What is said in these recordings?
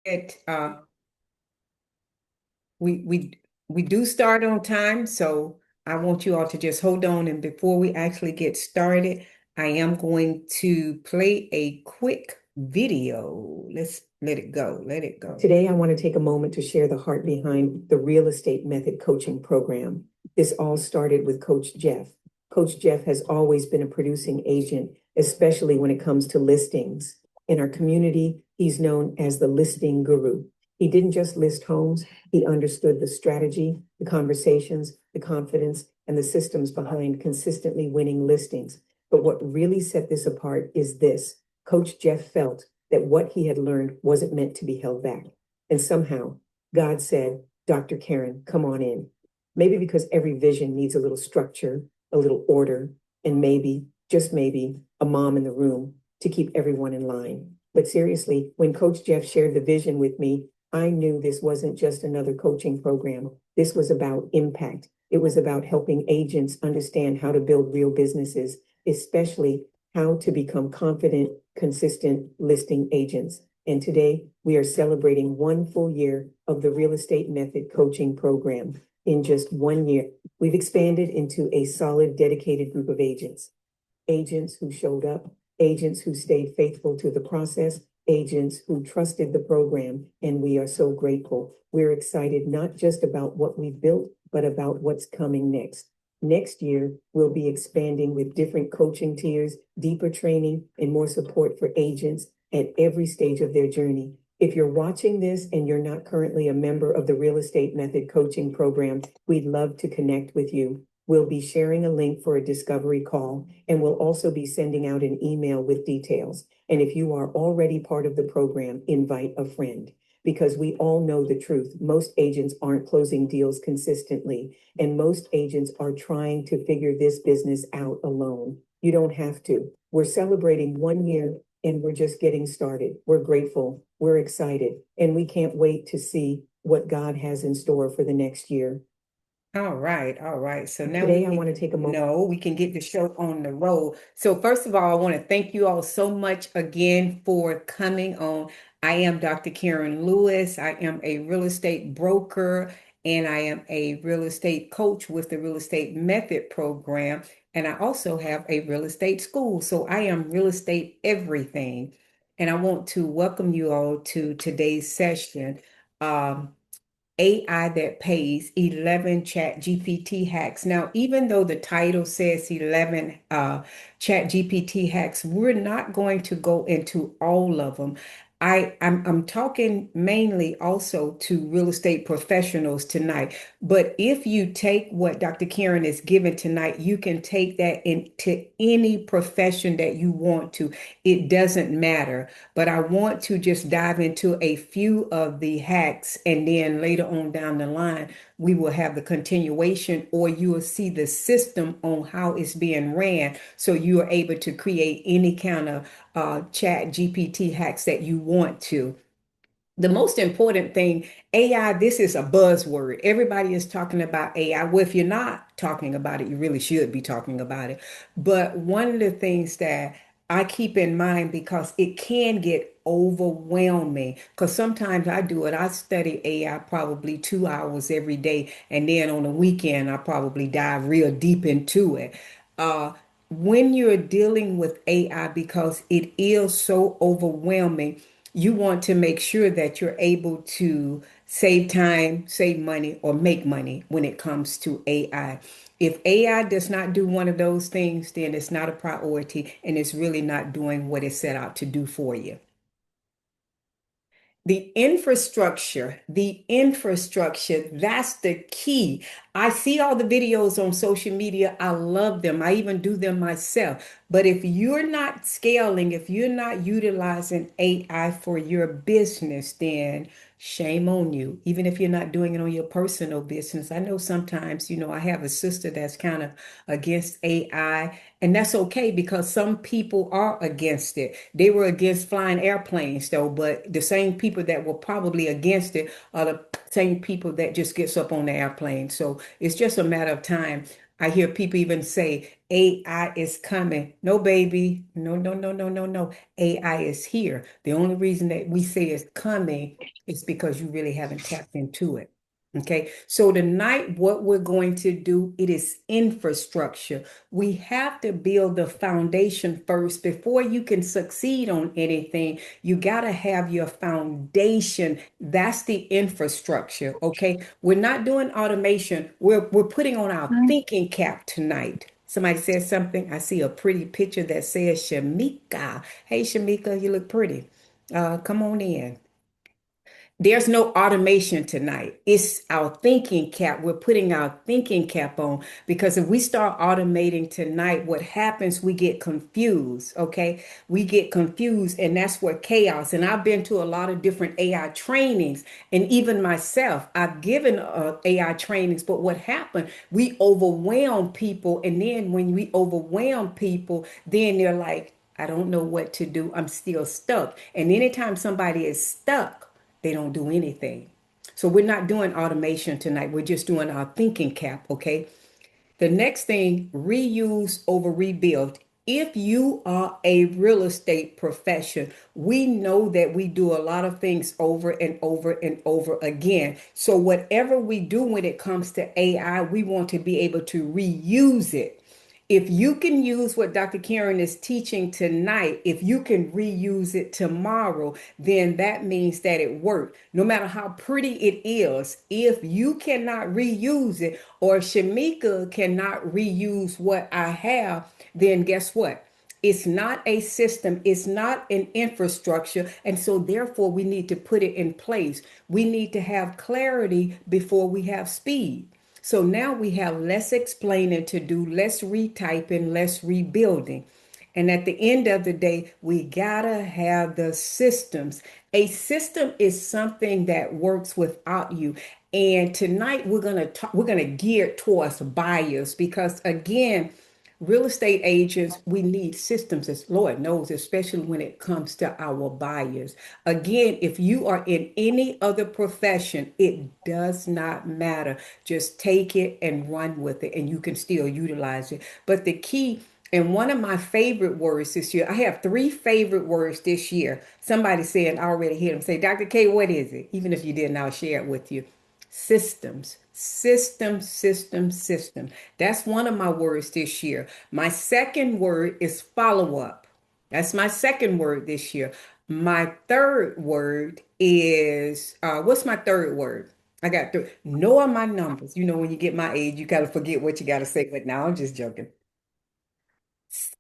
it we do start on time, so I want you all to just hold on. And before we actually get started, I am going to play a quick video. Let's let it go. Let it go. Today, I want to take a moment to share the heart behind the Real Estate Method Coaching Program. This all started with Coach Jeff. Coach Jeff has always been a producing agent, especially when it comes to listings. In our community, he's known as the listing guru. He didn't just list homes, he understood the strategy, the conversations, the confidence, and the systems behind consistently winning listings. But what really set this apart is this: Coach Jeff felt that what he had learned wasn't meant to be held back. And somehow, God said, Dr. Karen, come on in. Maybe because every vision needs a little structure, a little order, and maybe, just maybe, a mom in the room to keep everyone in line. But seriously, when Coach Jeff shared the vision with me, I knew this wasn't just another coaching program. This was about impact. It was about helping agents understand how to build real businesses, especially how to become confident, consistent listing agents. And today we are celebrating 1 full year of the Real Estate Method Coaching Program. In just 1 year, we've expanded into a solid, dedicated group of agents. Agents who showed up, agents who stayed faithful to the process, agents who trusted the program, and we are so grateful. We're excited not just about what we've built, but about what's coming next. Next year, we'll be expanding with different coaching tiers, deeper training, and more support for agents at every stage of their journey. If you're watching this and you're not currently a member of the Real Estate Method Coaching Program, we'd love to connect with you. We'll be sharing a link for a discovery call, and we'll also be sending out an email with details. And if you are already part of the program, invite a friend, because we all know the truth. Most agents aren't closing deals consistently, and most agents are trying to figure this business out alone. You don't have to. We're celebrating 1 year and we're just getting started. We're grateful, we're excited, and we can't wait to see what God has in store for the next year. All right, all right. So now today I want to take a moment. No, we can get the show on the road. So first of all, I want to thank you all so much again for coming on. I am Dr. Karen Lewis. I am a real estate broker and I am a real estate coach with the Real Estate Method Program. And I also have a real estate school. So I am real estate everything. And I want to welcome you all to today's session. Um, AI that pays 11 chat GPT hacks. Now, even though the title says 11 chat GPT hacks, we're not going to go into all of them. I'm talking mainly also to real estate professionals tonight. But if you take what Dr. Karen is giving tonight, you can take that into any profession that you want to. It doesn't matter. But I want to just dive into a few of the hacks, and then later on down the line, we will have the continuation, or you will see the system on how it's being ran. So you are able to create any kind of chat GPT hacks that you want to. The most important thing, AI, this is a buzzword. Everybody is talking about AI. Well, if you're not talking about it, you really should be talking about it. But one of the things that I keep in mind, because it can get overwhelming, because sometimes I do it. I study AI probably 2 hours every day. And then on the weekend, I probably dive real deep into it. Uh, when you're dealing with AI, because it is so overwhelming, you want to make sure that you're able to save time, save money, or make money when it comes to AI. If AI does not do one of those things, then it's not a priority and it's really not doing what it set out to do for you. The infrastructure, that's the key. I see all the videos on social media. I love them. I even do them myself. But if you're not scaling, if you're not utilizing AI for your business, then shame on you. Even if you're not doing it on your personal business. I know sometimes, I have a sister that's kind of against AI, and that's okay because some people are against it. They were against flying airplanes though, but the same people that were probably against it are the same people that just gets up on the airplane. So it's just a matter of time. I hear people even say AI is coming. No, baby. No, no, no, no, no, no. AI is here. The only reason that we say it's coming is because you really haven't tapped into it. Okay. So tonight, what we're going to do, it is infrastructure. We have to build the foundation first before you can succeed on anything. You got to have your foundation. That's the infrastructure. Okay. We're not doing automation. We're putting on our thinking cap tonight. Somebody said something. I see a pretty picture that says Shamika. Hey, Shamika, you look pretty. Come on in. There's no automation tonight. It's our thinking cap. We're putting our thinking cap on because if we start automating tonight, what happens, we get confused. Okay. We get confused, and that's where chaos. And I've been to a lot of different AI trainings, and even myself, I've given AI trainings. But what happened, we overwhelm people. And then when we overwhelm people, then they're like, I don't know what to do. I'm still stuck. And anytime somebody is stuck, they don't do anything. So we're not doing automation tonight. We're just doing our thinking cap, okay? The next thing, reuse over rebuild. If you are a real estate profession, we know that we do a lot of things over and over and over again. So whatever we do when it comes to AI, we want to be able to reuse it. If you can use what Dr. Karen is teaching tonight, if you can reuse it tomorrow, then that means that it worked. No matter how pretty it is, if you cannot reuse it or Shamika cannot reuse what I have, then guess what? It's not a system, it's not an infrastructure. And so, therefore, we need to put it in place. We need to have clarity before we have speed. So now we have less explaining to do, less retyping, less rebuilding. And at the end of the day, we gotta have the systems. A system is something that works without you. And tonight we're gonna gear towards buyers because again, real estate agents, we need systems, as Lord knows, especially when it comes to our buyers. Again, if you are in any other profession, it does not matter. Just take it and run with it, and you can still utilize it. But the key, and one of my favorite words this year, I have three favorite words this year. Somebody said, I already hear them say, Dr. K, what is it? Even if you didn't, I'll share it with you. Systems, system, system, system. That's one of my words this year. My second word is follow up. That's my second word this year. My third word is what's my third word? I got three. Knowing my numbers. You know, when you get my age, you gotta forget what you gotta say. But now I'm just joking.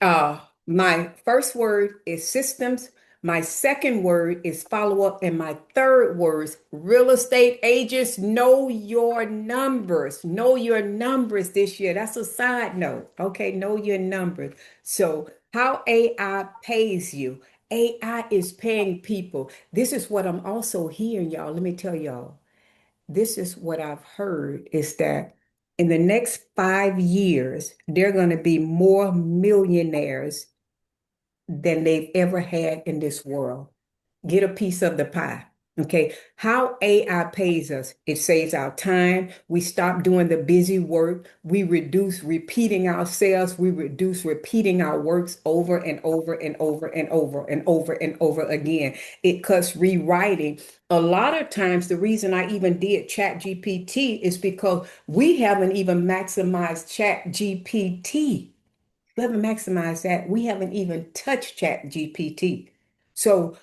My first word is systems. My second word is follow up. And my third word is real estate agents. Know your numbers. Know your numbers this year. That's a side note. Okay. Know your numbers. So, how AI pays you. AI is paying people. This is what I'm also hearing, y'all. Let me tell y'all. This is what I've heard is that in the next 5 years, there are going to be more millionaires than they've ever had in this world. Get a piece of the pie. Okay. How AI pays us, it saves our time. We stop doing the busy work. We reduce repeating ourselves. We reduce repeating our works over and over and over and over and over and over again. It cuts rewriting. A lot of times, the reason I even did Chat GPT is because we haven't even maximized Chat GPT. We haven't maximized that. We haven't even touched Chat GPT. So,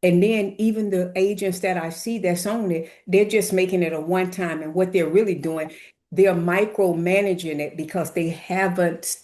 and then even the agents that I see that's on it, they're just making it a one time. And what they're really doing, they're micromanaging it because they haven't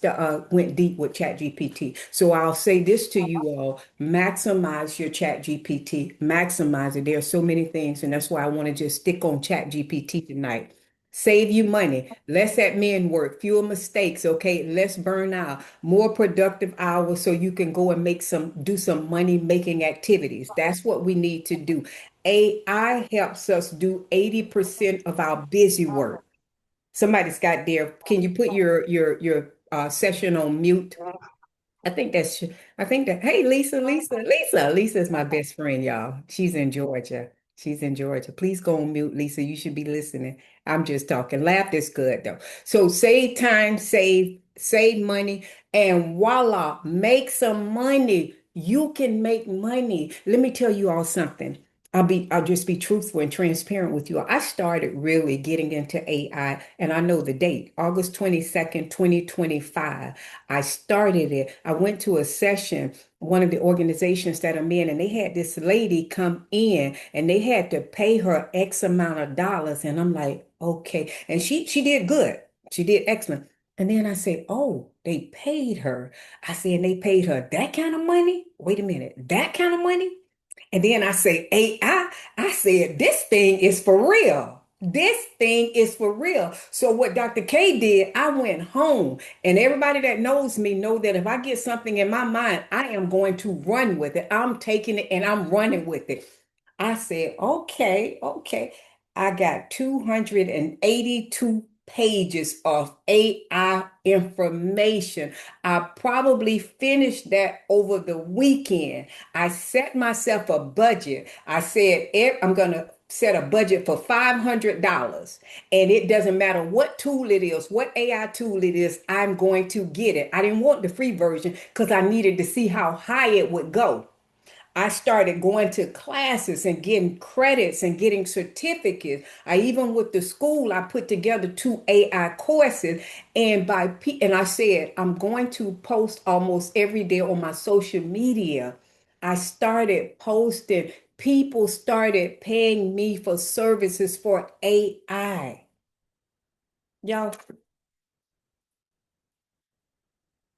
went deep with Chat GPT. So I'll say this to you all, maximize your Chat GPT, maximize it. There are so many things. And that's why I want to just stick on Chat GPT tonight. Save you money, less admin work, fewer mistakes, okay, less burnout, more productive hours so you can go and do some money making activities. That's what we need to do. AI helps us do 80% of our busy work. Somebody's got there. Can you put your session on mute? I think I think that, hey, Lisa is my best friend, y'all. She's in Georgia. She's in Georgia. Please go on mute, Lisa. You should be listening. I'm just talking. Laugh is good though. So save time, save money, and voila, make some money. You can make money. Let me tell you all something. I'll just be truthful and transparent with you. I started really getting into AI, and I know the date, August 22nd, 2025. I started it. I went to a session, one of the organizations that I'm in, and they had this lady come in and they had to pay her X amount of dollars. And I'm like, okay. And she did good. She did excellent. And then I said, oh, they paid her. I said, and they paid her that kind of money? Wait a minute, that kind of money? And then I say, I said, this thing is for real. This thing is for real. So what Dr. K did, I went home, and everybody that knows me know that if I get something in my mind, I am going to run with it. I'm taking it and I'm running with it. I said, okay, okay. I got 282 pages of AI information. I probably finished that over the weekend. I set myself a budget. I said, I'm going to set a budget for $500. And it doesn't matter what tool it is, what AI tool it is, I'm going to get it. I didn't want the free version because I needed to see how high it would go. I started going to classes and getting credits and getting certificates. I even with the school, I put together two AI courses, and I said I'm going to post almost every day on my social media. I started posting. People started paying me for services for AI. Y'all,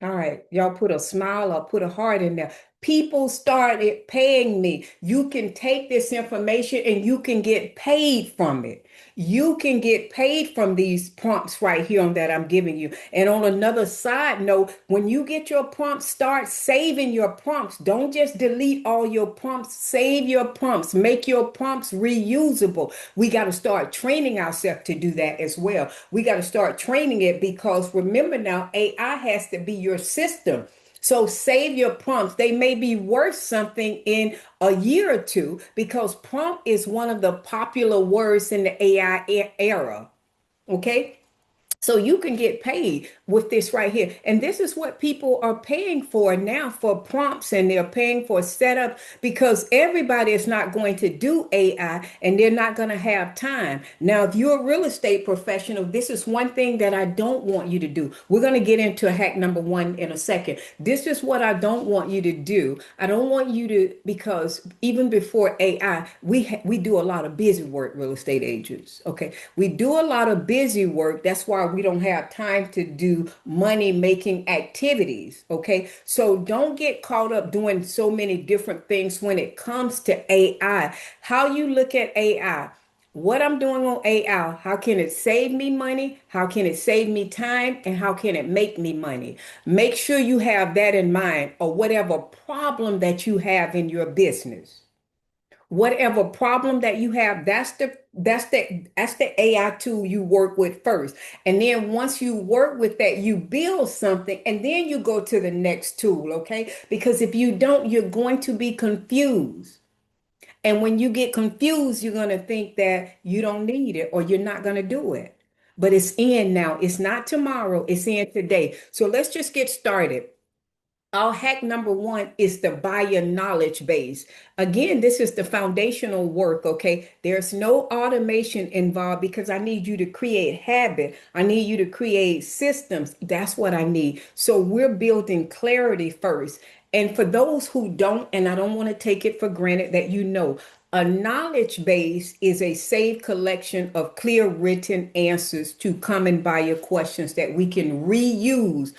all right, y'all put a smile or put a heart in there. People started paying me. You can take this information and you can get paid from it. You can get paid from these prompts right here on that I'm giving you. And on another side note, when you get your prompts, start saving your prompts. Don't just delete all your prompts. Save your prompts. Make your prompts reusable. We got to start training ourselves to do that as well. We got to start training it because remember now, AI has to be your system. So save your prompts. They may be worth something in a year or two because prompt is one of the popular words in the AI era. Okay. So you can get paid with this right here. And this is what people are paying for now for prompts, and they're paying for setup because everybody is not going to do AI and they're not going to have time. Now, if you're a real estate professional, this is one thing that I don't want you to do. We're going to get into hack number one in a second. This is what I don't want you to do. I don't want you to, because even before AI, we do a lot of busy work, real estate agents. Okay. We do a lot of busy work. That's why we don't have time to do money making activities. Okay. So don't get caught up doing so many different things when it comes to AI. How you look at AI, what I'm doing on AI, how can it save me money? How can it save me time? And how can it make me money? Make sure you have that in mind, or whatever problem that you have in your business. Whatever problem that you have, that's the AI tool you work with first. And then once you work with that, you build something and then you go to the next tool, okay? Because if you don't, you're going to be confused. And when you get confused, you're going to think that you don't need it or you're not going to do it. But it's in now. It's not tomorrow. It's in today. So let's just get started. Our hack number one is to buy your knowledge base. Again, this is the foundational work, okay? There's no automation involved because I need you to create habit. I need you to create systems. That's what I need. So we're building clarity first. And for those who don't, and I don't want to take it for granted that you know, a knowledge base is a saved collection of clear written answers to common buyer questions that we can reuse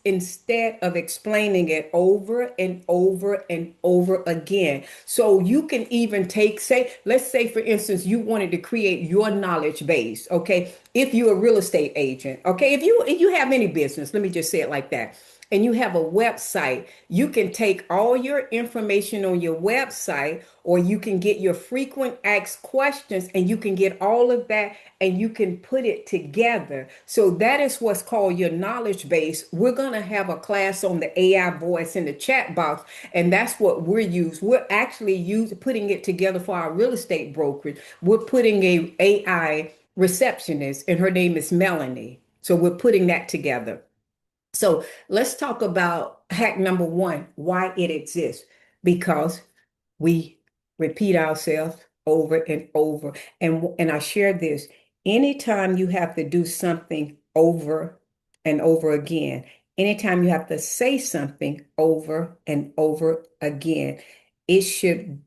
instead of explaining it over and over and over again. So you can even take, say, let's say for instance, you wanted to create your knowledge base. Okay. if you're a real estate agent, okay, if you have any business, let me just say it like that, and you have a website, you can take all your information on your website, or you can get your frequent asked questions, and you can get all of that, and you can put it together. So that is what's called your knowledge base. We're going to have a class on the AI voice in the chat box, and that's what we're actually putting it together for our real estate brokerage. We're putting a AI receptionist, and her name is Melanie. So we're putting that together. So let's talk about hack number one, why it exists. Because we repeat ourselves over and over. And I share this. Anytime you have to do something over and over again, anytime you have to say something over and over again, it should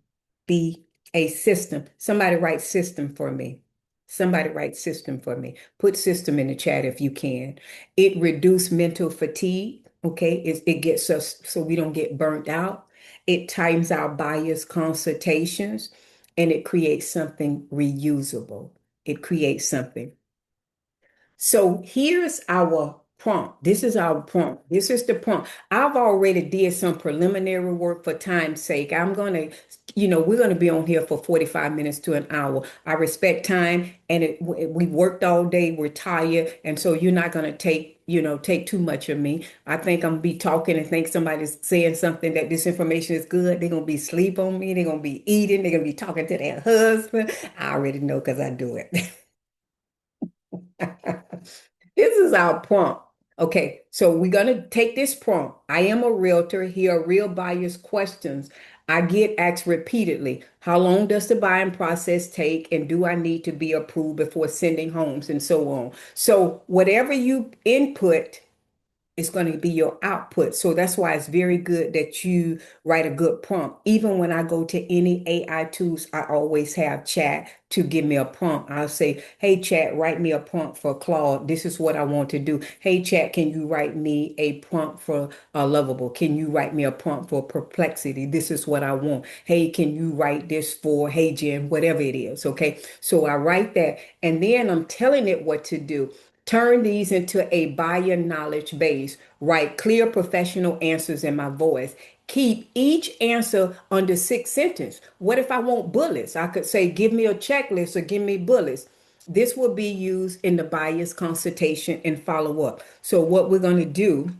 be a system. Somebody write system for me. Somebody write system for me. Put system in the chat if you can. It reduce mental fatigue. Okay. It gets us so we don't get burnt out. It tightens our bias consultations, and it creates something reusable. It creates something. So here's our prompt. This is our prompt. This is the prompt. I've already did some preliminary work for time's sake. We're going to be on here for 45 minutes to an hour. I respect time, and we worked all day. We're tired. And so you're not going to take too much of me. I think I'm gonna be talking and think somebody's saying something that this information is good. They're going to be sleep on me. They're going to be eating. They're going to be talking to their husband. I already know because I do it. This is our prompt. Okay, so we're going to take this prompt. I am a realtor. Here are real buyers' questions. I get asked repeatedly, how long does the buying process take, and do I need to be approved before sending homes, and so on. So whatever you input, it's going to be your output. So that's why it's very good that you write a good prompt. Even when I go to any AI tools, I always have chat to give me a prompt. I'll say, hey, chat, write me a prompt for Claude. This is what I want to do. Hey, chat, can you write me a prompt for Lovable? Can you write me a prompt for Perplexity? This is what I want. Hey, can you write this for Hey, Jen, whatever it is. Okay. So I write that, and then I'm telling it what to do. Turn these into a buyer knowledge base. Write clear professional answers in my voice. Keep each answer under 6 sentences. What if I want bullets? I could say, give me a checklist or give me bullets. This will be used in the buyer's consultation and follow up. So, what we're going to do,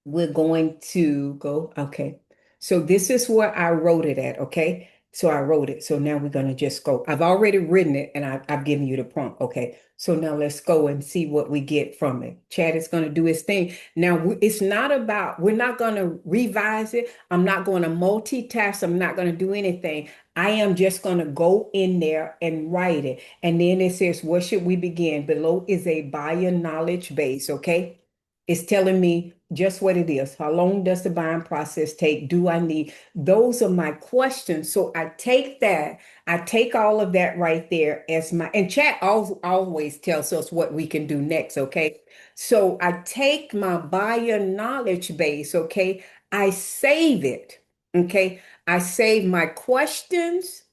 we're going to go, okay. So this is where I wrote it at, okay? So I wrote it. So now we're going to just go. I've already written it, and I've given you the prompt, okay? So now let's go and see what we get from it. Chad is going to do his thing. Now, it's not about, we're not going to revise it. I'm not going to multitask. I'm not going to do anything. I am just going to go in there and write it. And then it says, where should we begin? Below is a buyer knowledge base, okay? It's telling me just what it is. How long does the buying process take? Do I need? Those are my questions. So I take that, I take all of that right there as my, and chat always tells us what we can do next. Okay. So I take my buyer knowledge base. Okay. I save it. Okay. I save my questions.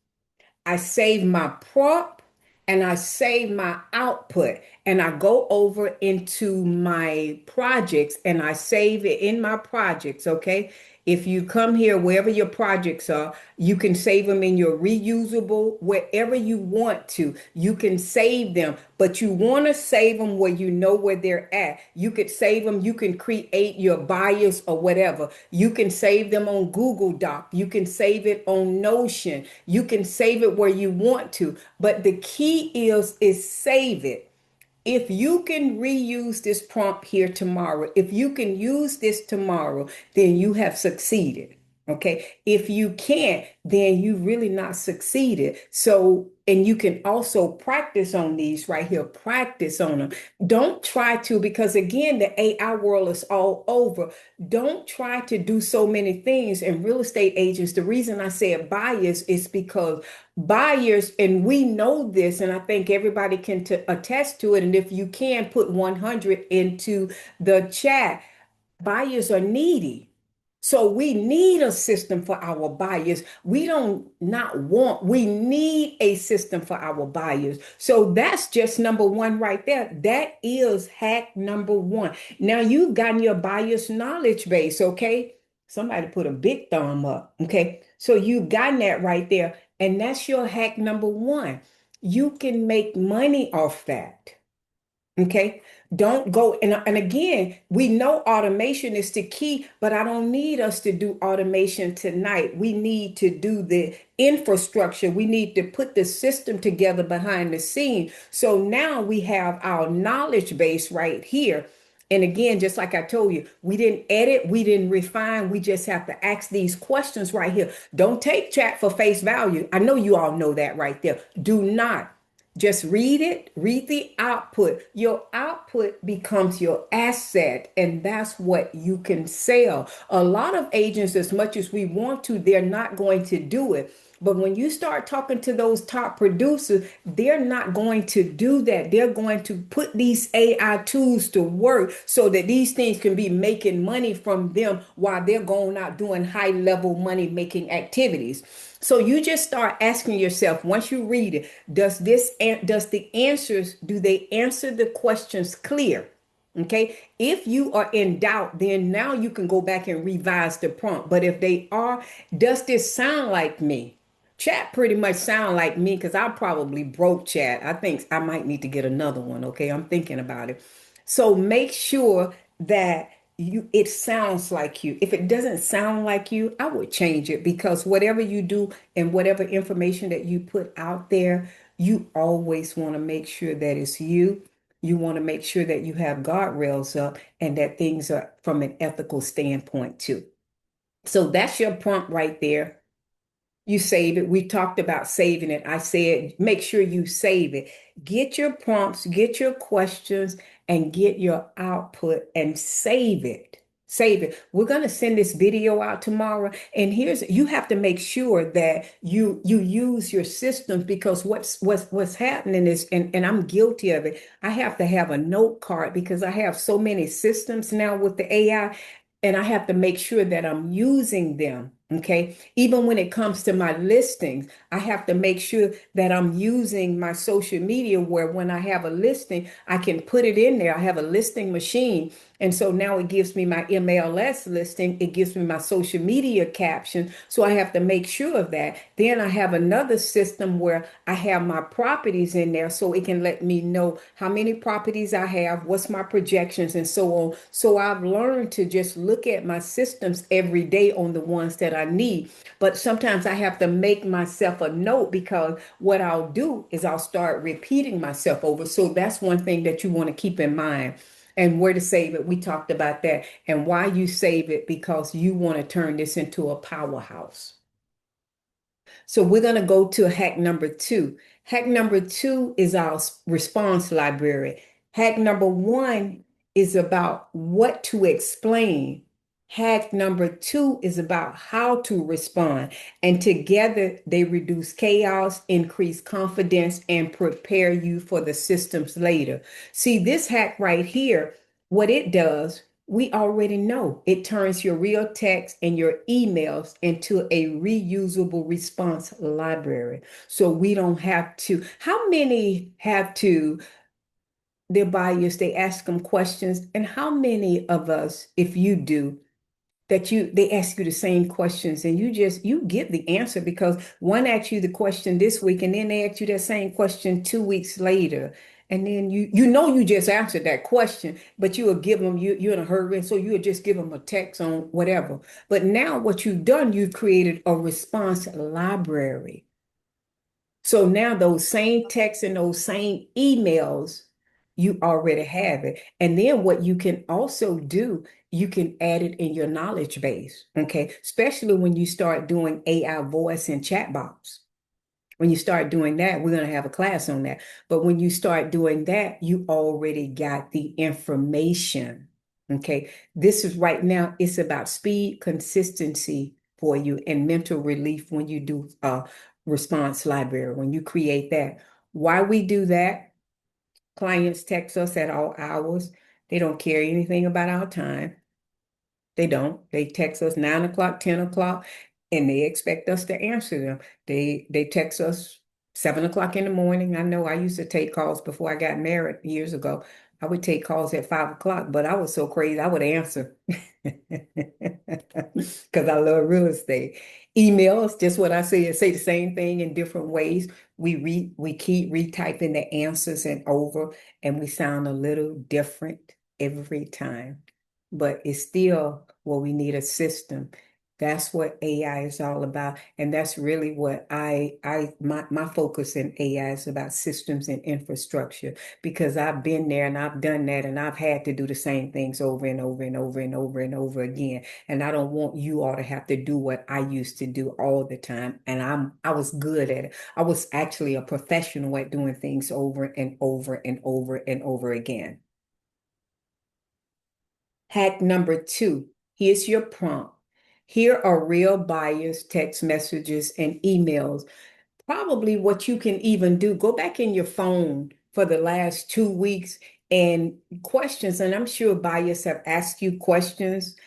I save my prompt, and I save my output, and I go over into my projects and I save it in my projects. Okay. If you come here, wherever your projects are, you can save them in your reusable, wherever you want to. You can save them, but you want to save them where you know where they're at. You could save them. You can create your bios or whatever. You can save them on Google Doc. You can save it on Notion. You can save it where you want to. But the key is save it. If you can reuse this prompt here tomorrow, if you can use this tomorrow, then you have succeeded. Okay. If you can't, then you really not succeeded. So, and you can also practice on these right here, practice on them. Don't try to, because again, the AI world is all over. Don't try to do so many things. And real estate agents, the reason I said bias is because buyers, and we know this, and I think everybody can attest to it. And if you can put 100 into the chat, buyers are needy. So we need a system for our buyers. We don't not want, we need a system for our buyers. So that's just number one right there. That is hack number one. Now you've gotten your buyer's knowledge base, okay? Somebody put a big thumb up, okay? So you've gotten that right there. And that's your hack number one. You can make money off that. Okay. Don't go. And again, we know automation is the key, but I don't need us to do automation tonight. We need to do the infrastructure. We need to put the system together behind the scene. So now we have our knowledge base right here. And again, just like I told you, we didn't edit, we didn't refine. We just have to ask these questions right here. Don't take chat for face value. I know you all know that right there. Do not. Just read it, read the output. Your output becomes your asset, and that's what you can sell. A lot of agents, as much as we want to, they're not going to do it. But when you start talking to those top producers, they're not going to do that. They're going to put these AI tools to work so that these things can be making money from them while they're going out doing high level money making activities. So you just start asking yourself, once you read it, does the answers, do they answer the questions clear? Okay. If you are in doubt, then now you can go back and revise the prompt. But if they are, does this sound like me? Chat pretty much sound like me because I probably broke chat. I think I might need to get another one. Okay. I'm thinking about it. So make sure that it sounds like you. If it doesn't sound like you, I would change it because whatever you do and whatever information that you put out there, you always want to make sure that it's you. You want to make sure that you have guardrails up and that things are from an ethical standpoint too. So that's your prompt right there. You save it. We talked about saving it. I said, make sure you save it. Get your prompts, get your questions, and get your output and save it. Save it. We're going to send this video out tomorrow. And here's you have to make sure that you use your systems because what's happening is and I'm guilty of it. I have to have a note card because I have so many systems now with the AI and I have to make sure that I'm using them. Okay. Even when it comes to my listings, I have to make sure that I'm using my social media where when I have a listing, I can put it in there. I have a listing machine. And so now it gives me my MLS listing. It gives me my social media caption. So I have to make sure of that. Then I have another system where I have my properties in there so it can let me know how many properties I have, what's my projections, and so on. So I've learned to just look at my systems every day on the ones that I need. But sometimes I have to make myself a note because what I'll do is I'll start repeating myself over. So that's one thing that you want to keep in mind. And where to save it, we talked about that. And why you save it, because you want to turn this into a powerhouse. So we're going to go to hack number two. Hack number two is our response library. Hack number one is about what to explain. Hack number two is about how to respond. And together they reduce chaos, increase confidence, and prepare you for the systems later. See, this hack right here, what it does, we already know it turns your real text and your emails into a reusable response library. So we don't have to. How many have to? Their buyers, they ask them questions. And how many of us, if you do, that they ask you the same questions and you get the answer because one asks you the question this week and then they ask you that same question 2 weeks later and then you just answered that question but you will give them you're in a hurry and so you would just give them a text on whatever, but now what you've done, you've created a response library. So now those same texts and those same emails, you already have it. And then what you can also do, you can add it in your knowledge base. Okay. Especially when you start doing AI voice and chatbots. When you start doing that, we're going to have a class on that. But when you start doing that, you already got the information. Okay. This is right now, it's about speed, consistency for you, and mental relief when you do response library, when you create that. Why we do that? Clients text us at all hours. They don't care anything about our time. They don't. They text us 9 o'clock, 10 o'clock, and they expect us to answer them. They text us 7 o'clock in the morning. I know I used to take calls before I got married years ago. I would take calls at 5 o'clock, but I was so crazy I would answer because I love real estate. Emails, just what I say the same thing in different ways. We keep retyping the answers and over, and we sound a little different every time. But it's still well, we need a system. That's what AI is all about. And that's really what my focus in AI is about systems and infrastructure because I've been there and I've done that and I've had to do the same things over and over and over and over and over again. And I don't want you all to have to do what I used to do all the time. And I was good at it. I was actually a professional at doing things over and over and over and over again. Hack number two, here's your prompt. Here are real buyers, text messages, and emails. Probably what you can even do, go back in your phone for the last 2 weeks and questions. And I'm sure buyers have asked you questions.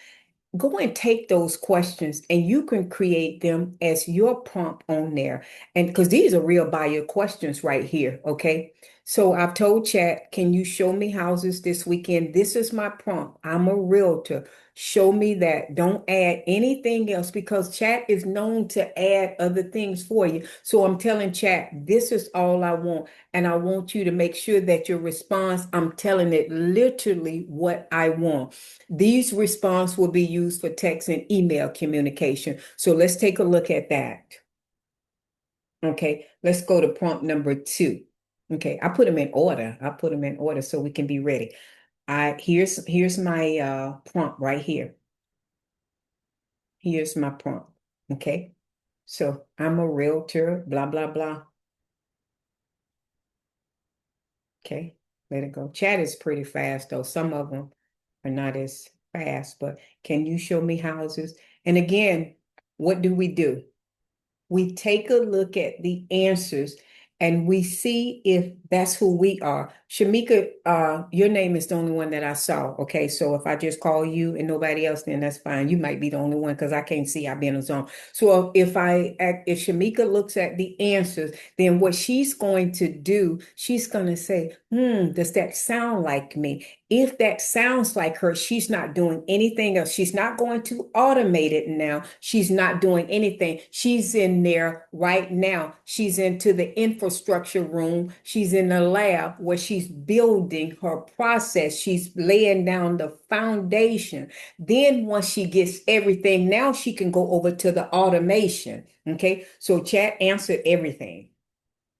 Go and take those questions and you can create them as your prompt on there. And because these are real buyer questions right here. Okay. So I've told Chat, can you show me houses this weekend? This is my prompt. I'm a realtor. Show me that. Don't add anything else because Chat is known to add other things for you. So I'm telling Chat, this is all I want. And I want you to make sure that your response, I'm telling it literally what I want. These response will be used for text and email communication. So let's take a look at that. Okay, let's go to prompt number two. Okay, I put them in order. I put them in order so we can be ready. Here's my prompt right here. Here's my prompt. Okay, so I'm a realtor, blah, blah, blah. Okay, let it go. Chat is pretty fast though. Some of them are not as fast, but can you show me houses? And again, what do? We take a look at the answers and we see if that's who we are. Shamika, your name is the only one that I saw. Okay, so if I just call you and nobody else, then that's fine. You might be the only one because I can't see. I've been on zone. So if Shamika looks at the answers, then what she's going to do, she's going to say, does that sound like me? If that sounds like her, she's not doing anything else. She's not going to automate it now. She's not doing anything. She's in there right now. She's into the infrastructure room. She's in the lab where she's building her process. She's laying down the foundation. Then once she gets everything, now she can go over to the automation. Okay. So chat answered everything.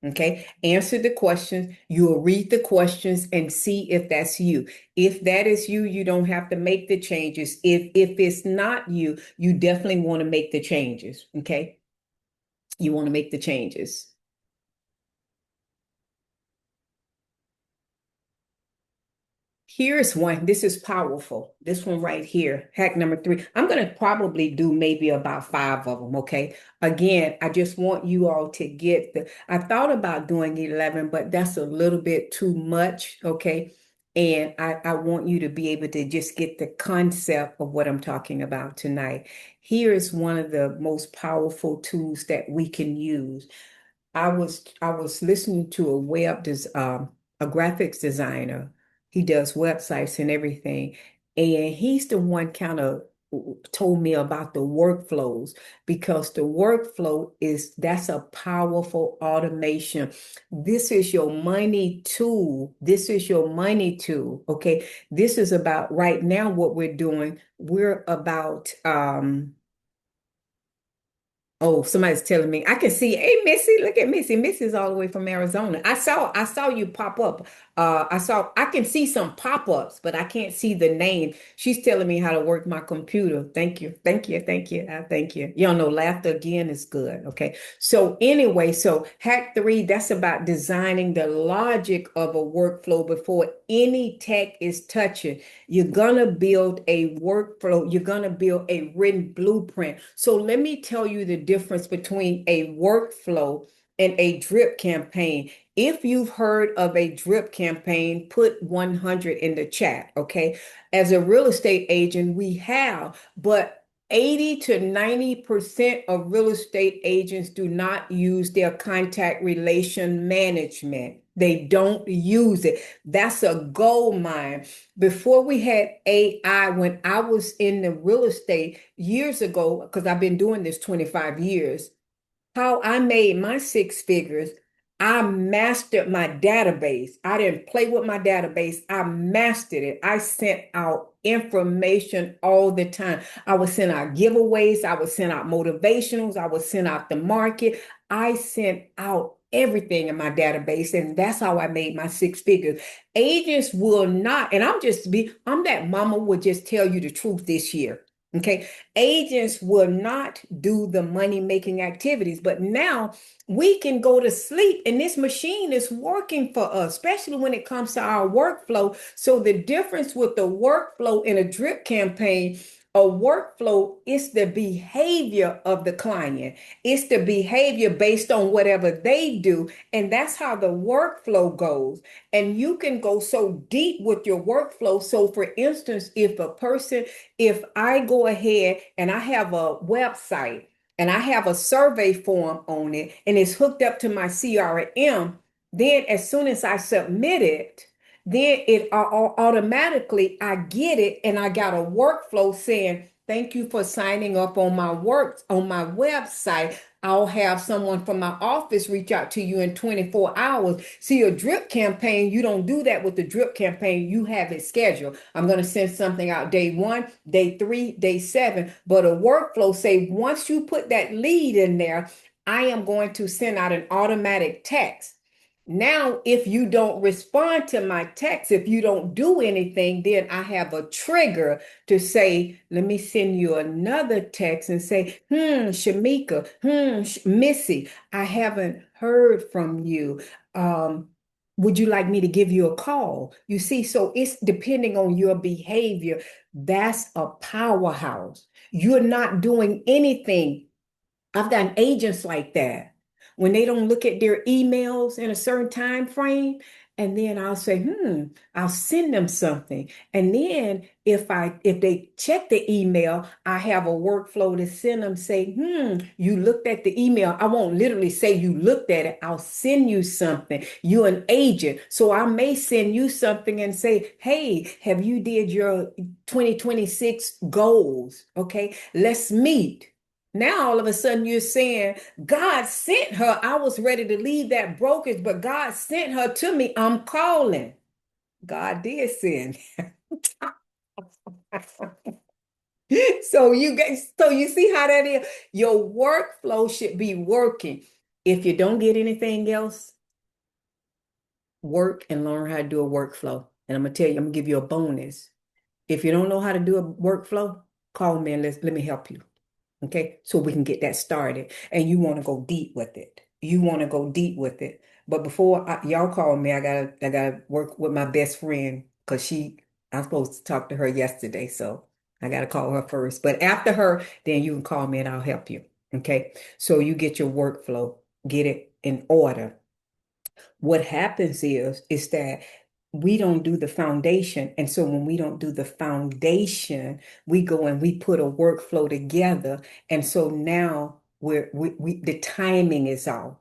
Okay, answer the questions. You'll read the questions and see if that's you. If that is you, you don't have to make the changes. If it's not you, you definitely want to make the changes. Okay, you want to make the changes. Here's one. This is powerful. This one right here, hack number three. I'm going to probably do maybe about five of them. Okay. Again, I just want you all to get I thought about doing 11, but that's a little bit too much. Okay. And I want you to be able to just get the concept of what I'm talking about tonight. Here is one of the most powerful tools that we can use. I was listening to a graphics designer. He does websites and everything, and he's the one kind of told me about the workflows because the workflow is that's a powerful automation. This is your money tool. This is your money tool. Okay, this is about right now what we're doing. We're about Oh, somebody's telling me. I can see, hey Missy, look at Missy. Missy's all the way from Arizona. I saw you pop up. I can see some pop-ups, but I can't see the name. She's telling me how to work my computer. Thank you. Thank you. Thank you. Thank you. Y'all know laughter again is good. Okay. So anyway, so hack three, that's about designing the logic of a workflow before any tech is touching. You're going to build a workflow. You're going to build a written blueprint. So let me tell you the difference between a workflow and a drip campaign. If you've heard of a drip campaign, put 100 in the chat, okay? As a real estate agent, we have, but 80 to 90% of real estate agents do not use their contact relation management. They don't use it. That's a gold mine. Before we had AI, when I was in the real estate years ago, because I've been doing this 25 years, how I made my six figures, I mastered my database. I didn't play with my database. I mastered it. I sent out information all the time. I would send out giveaways. I would send out motivationals. I would send out the market. I sent out everything in my database, and that's how I made my six figures. Agents will not, and I'm that mama would just tell you the truth this year. Okay. Agents will not do the money making activities, but now we can go to sleep and this machine is working for us, especially when it comes to our workflow. So the difference with the workflow in a drip campaign, a workflow is the behavior of the client. It's the behavior based on whatever they do. And that's how the workflow goes. And you can go so deep with your workflow. So for instance, if I go ahead and I have a website and I have a survey form on it and it's hooked up to my CRM, then as soon as I submit it, then it automatically I get it and I got a workflow saying, thank you for signing up on my work on my website. I'll have someone from my office reach out to you in 24 hours. See, a drip campaign, you don't do that with the drip campaign. You have it scheduled. I'm going to send something out day 1, day 3, day 7. But a workflow say once you put that lead in there, I am going to send out an automatic text. Now, if you don't respond to my text, if you don't do anything, then I have a trigger to say, let me send you another text and say, Shamika, Missy, I haven't heard from you. Um, would you like me to give you a call? You see, so it's depending on your behavior. That's a powerhouse. You're not doing anything. I've gotten agents like that when they don't look at their emails in a certain time frame. And then I'll say, I'll send them something. And then if they check the email, I have a workflow to send them, say, you looked at the email. I won't literally say you looked at it. I'll send you something. You're an agent. So I may send you something and say, hey, have you did your 2026 goals? Okay, let's meet. Now, all of a sudden, you're saying, God sent her. I was ready to leave that brokerage, but God sent her to me. I'm calling. God did send. So you see how that is. Your workflow should be working. If you don't get anything else, work and learn how to do a workflow. And I'm gonna tell you, I'm gonna give you a bonus. If you don't know how to do a workflow, call me and let me help you. Okay, so we can get that started. And you want to go deep with it. You want to go deep with it. But before y'all call me, I gotta work with my best friend because I'm supposed to talk to her yesterday, so I gotta call her first. But after her, then you can call me and I'll help you. Okay, so you get your workflow, get it in order. What happens is that we don't do the foundation. And so when we don't do the foundation, we go and we put a workflow together. And so now the timing is off.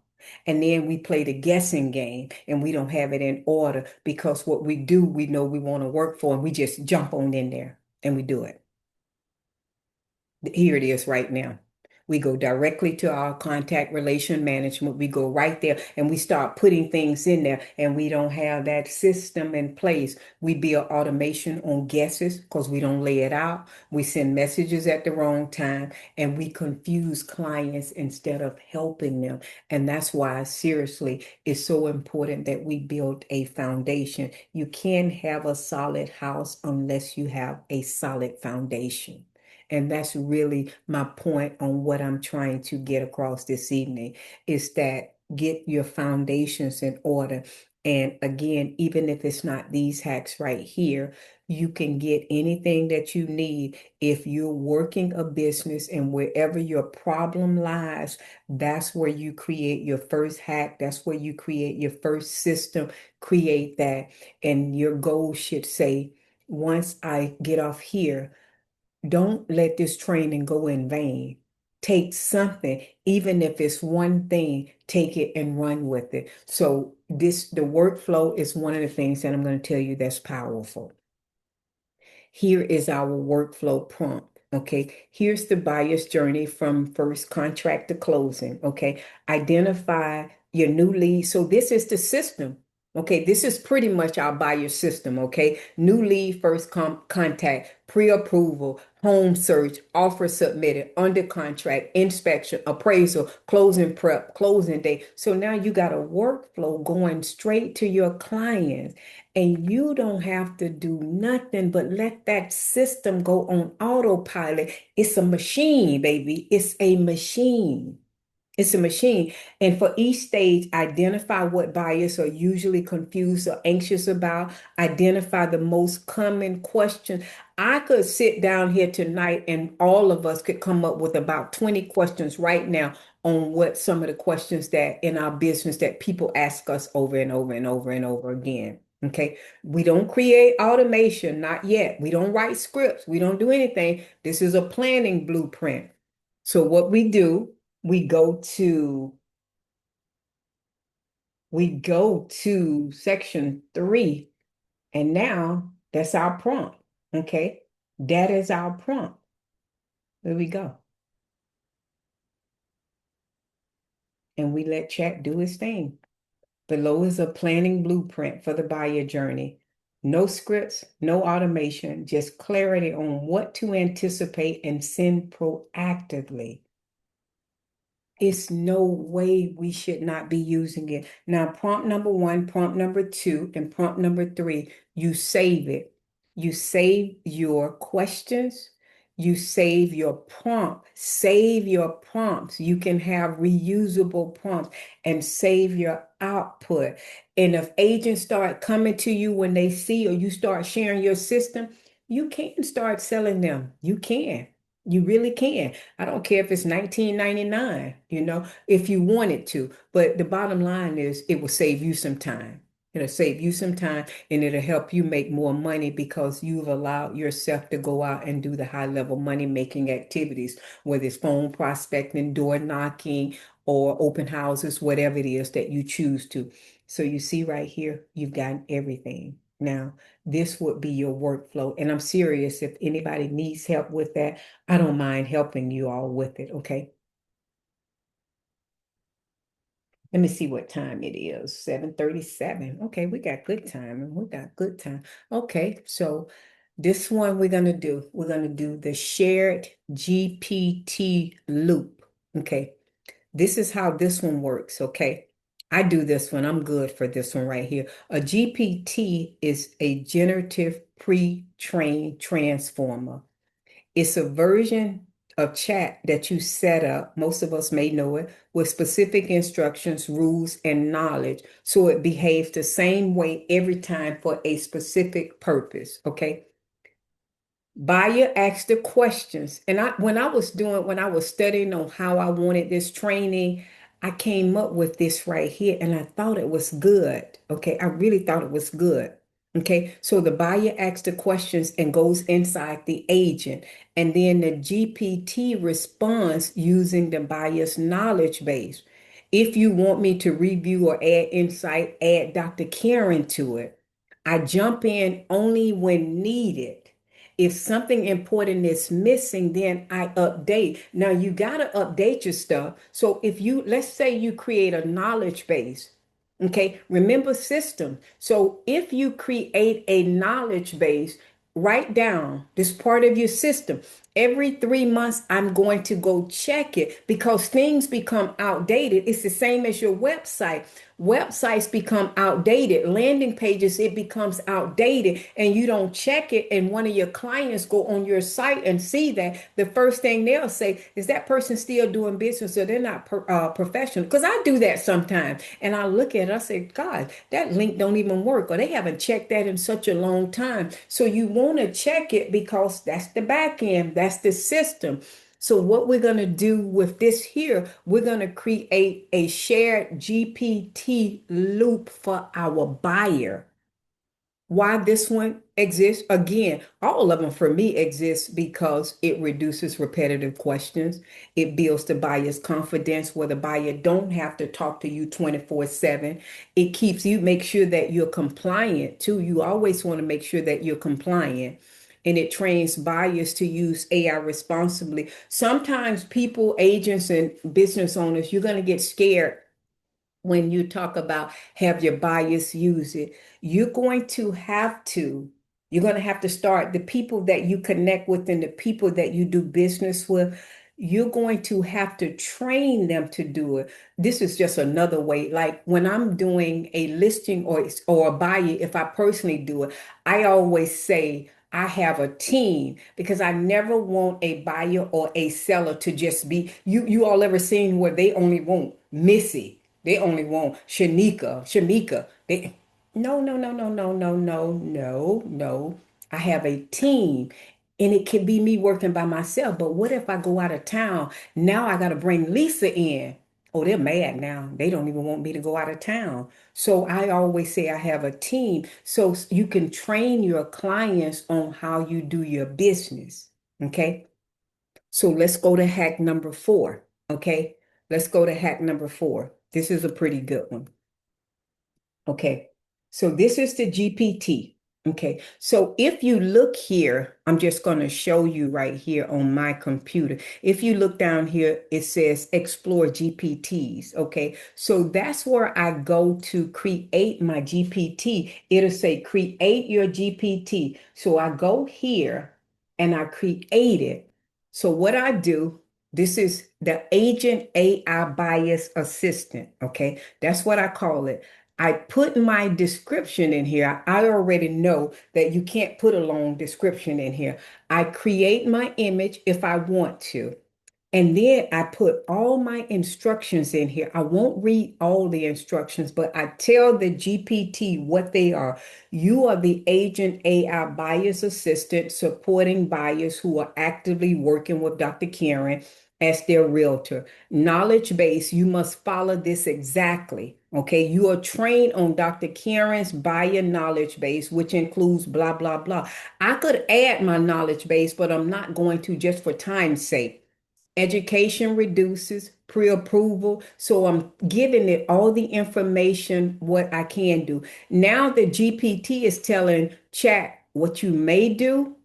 And then we play the guessing game and we don't have it in order because what we do, we know we want to work for and we just jump on in there and we do it. Here it is right now. We go directly to our contact relation management. We go right there and we start putting things in there and we don't have that system in place. We build automation on guesses because we don't lay it out. We send messages at the wrong time and we confuse clients instead of helping them. And that's why, seriously, it's so important that we build a foundation. You can't have a solid house unless you have a solid foundation. And that's really my point on what I'm trying to get across this evening is that get your foundations in order. And again, even if it's not these hacks right here, you can get anything that you need if you're working a business, and wherever your problem lies, that's where you create your first hack. That's where you create your first system. Create that. And your goal should say, once I get off here, don't let this training go in vain. Take something, even if it's one thing, take it and run with it. So the workflow is one of the things that I'm going to tell you that's powerful. Here is our workflow prompt. Okay, here's the buyer's journey from first contract to closing. Okay, identify your new lead. So this is the system. Okay, this is pretty much our buyer system. Okay, new lead, first contact, pre-approval, home search, offer submitted, under contract, inspection, appraisal, closing prep, closing day. So now you got a workflow going straight to your clients, and you don't have to do nothing but let that system go on autopilot. It's a machine, baby. It's a machine. It's a machine. And for each stage, identify what buyers are usually confused or anxious about. Identify the most common questions. I could sit down here tonight and all of us could come up with about 20 questions right now on what some of the questions that in our business that people ask us over and over and over and over again. Okay. We don't create automation, not yet. We don't write scripts. We don't do anything. This is a planning blueprint. So what we do, we go to we go to section 3, and now that's our prompt. Okay, that is our prompt. There we go. And we let chat do its thing. Below is a planning blueprint for the buyer journey. No scripts, no automation, just clarity on what to anticipate and send proactively. It's no way we should not be using it. Now, prompt number 1, prompt number 2, and prompt number 3, you save it. You save your questions. You save your prompt. Save your prompts. You can have reusable prompts and save your output. And if agents start coming to you when they see, or you start sharing your system, you can start selling them. You can. You really can. I don't care if it's 19.99, if you wanted to. But the bottom line is it will save you some time. It'll save you some time, and it'll help you make more money because you've allowed yourself to go out and do the high level money making activities, whether it's phone prospecting, door knocking, or open houses, whatever it is that you choose to. So you see right here, you've gotten everything. Now, this would be your workflow. And I'm serious. If anybody needs help with that, I don't mind helping you all with it, okay? Let me see what time it is. 7:37. Okay, we got good time. We got good time. Okay, so this one we're gonna do the shared GPT loop. Okay, this is how this one works, okay? I do this one. I'm good for this one right here. A GPT is a generative pre-trained transformer. It's a version of chat that you set up, most of us may know it, with specific instructions, rules, and knowledge. So it behaves the same way every time for a specific purpose. Okay. Buyer asked the questions. And when I was studying on how I wanted this training, I came up with this right here, and I thought it was good. Okay. I really thought it was good. Okay. So the buyer asks the questions and goes inside the agent. And then the GPT responds using the buyer's knowledge base. If you want me to review or add insight, add Dr. Karen to it. I jump in only when needed. If something important is missing, then I update. Now you got to update your stuff. So let's say you create a knowledge base. Okay, remember system. So if you create a knowledge base, write down this part of your system. Every 3 months, I'm going to go check it because things become outdated. It's the same as your website. Websites become outdated. Landing pages, it becomes outdated, and you don't check it. And one of your clients go on your site and see that. The first thing they'll say is that person still doing business, or they're not professional. Because I do that sometimes, and I look at it, I say, God, that link don't even work, or they haven't checked that in such a long time. So you want to check it because that's the back end, that's the system. So what we're going to do with this here, we're going to create a shared GPT loop for our buyer. Why this one exists? Again, all of them for me exist because it reduces repetitive questions. It builds the buyer's confidence where the buyer don't have to talk to you 24/7. It keeps you, make sure that you're compliant too. You always want to make sure that you're compliant. And it trains buyers to use AI responsibly. Sometimes people, agents, and business owners, you're going to get scared when you talk about have your buyers use it. You're going to have to, you're going to have to start the people that you connect with and the people that you do business with. You're going to have to train them to do it. This is just another way. Like when I'm doing a listing or a buyer, if I personally do it, I always say I have a team because I never want a buyer or a seller to just be you all ever seen where they only want Missy, they only want Shamika. They no, no, no, no, no, no, no, no, no. I have a team. And it can be me working by myself. But what if I go out of town? Now I got to bring Lisa in. Oh, they're mad now. They don't even want me to go out of town. So I always say I have a team. So you can train your clients on how you do your business. Okay. So let's go to hack number 4. Okay. Let's go to hack number 4. This is a pretty good one. Okay, so this is the GPT. Okay, so if you look here, I'm just going to show you right here on my computer. If you look down here, it says explore GPTs. Okay, so that's where I go to create my GPT. It'll say create your GPT. So I go here and I create it. So what I do, this is the agent AI bias assistant. Okay, that's what I call it. I put my description in here. I already know that you can't put a long description in here. I create my image if I want to. And then I put all my instructions in here. I won't read all the instructions, but I tell the GPT what they are. You are the agent AI buyer's assistant supporting buyers who are actively working with Dr. Karen as their realtor. Knowledge base, you must follow this exactly. Okay, you are trained on Dr. Karen's buyer knowledge base, which includes blah, blah, blah. I could add my knowledge base, but I'm not going to just for time's sake. Education reduces pre-approval. So I'm giving it all the information what I can do. Now the GPT is telling chat what you may do,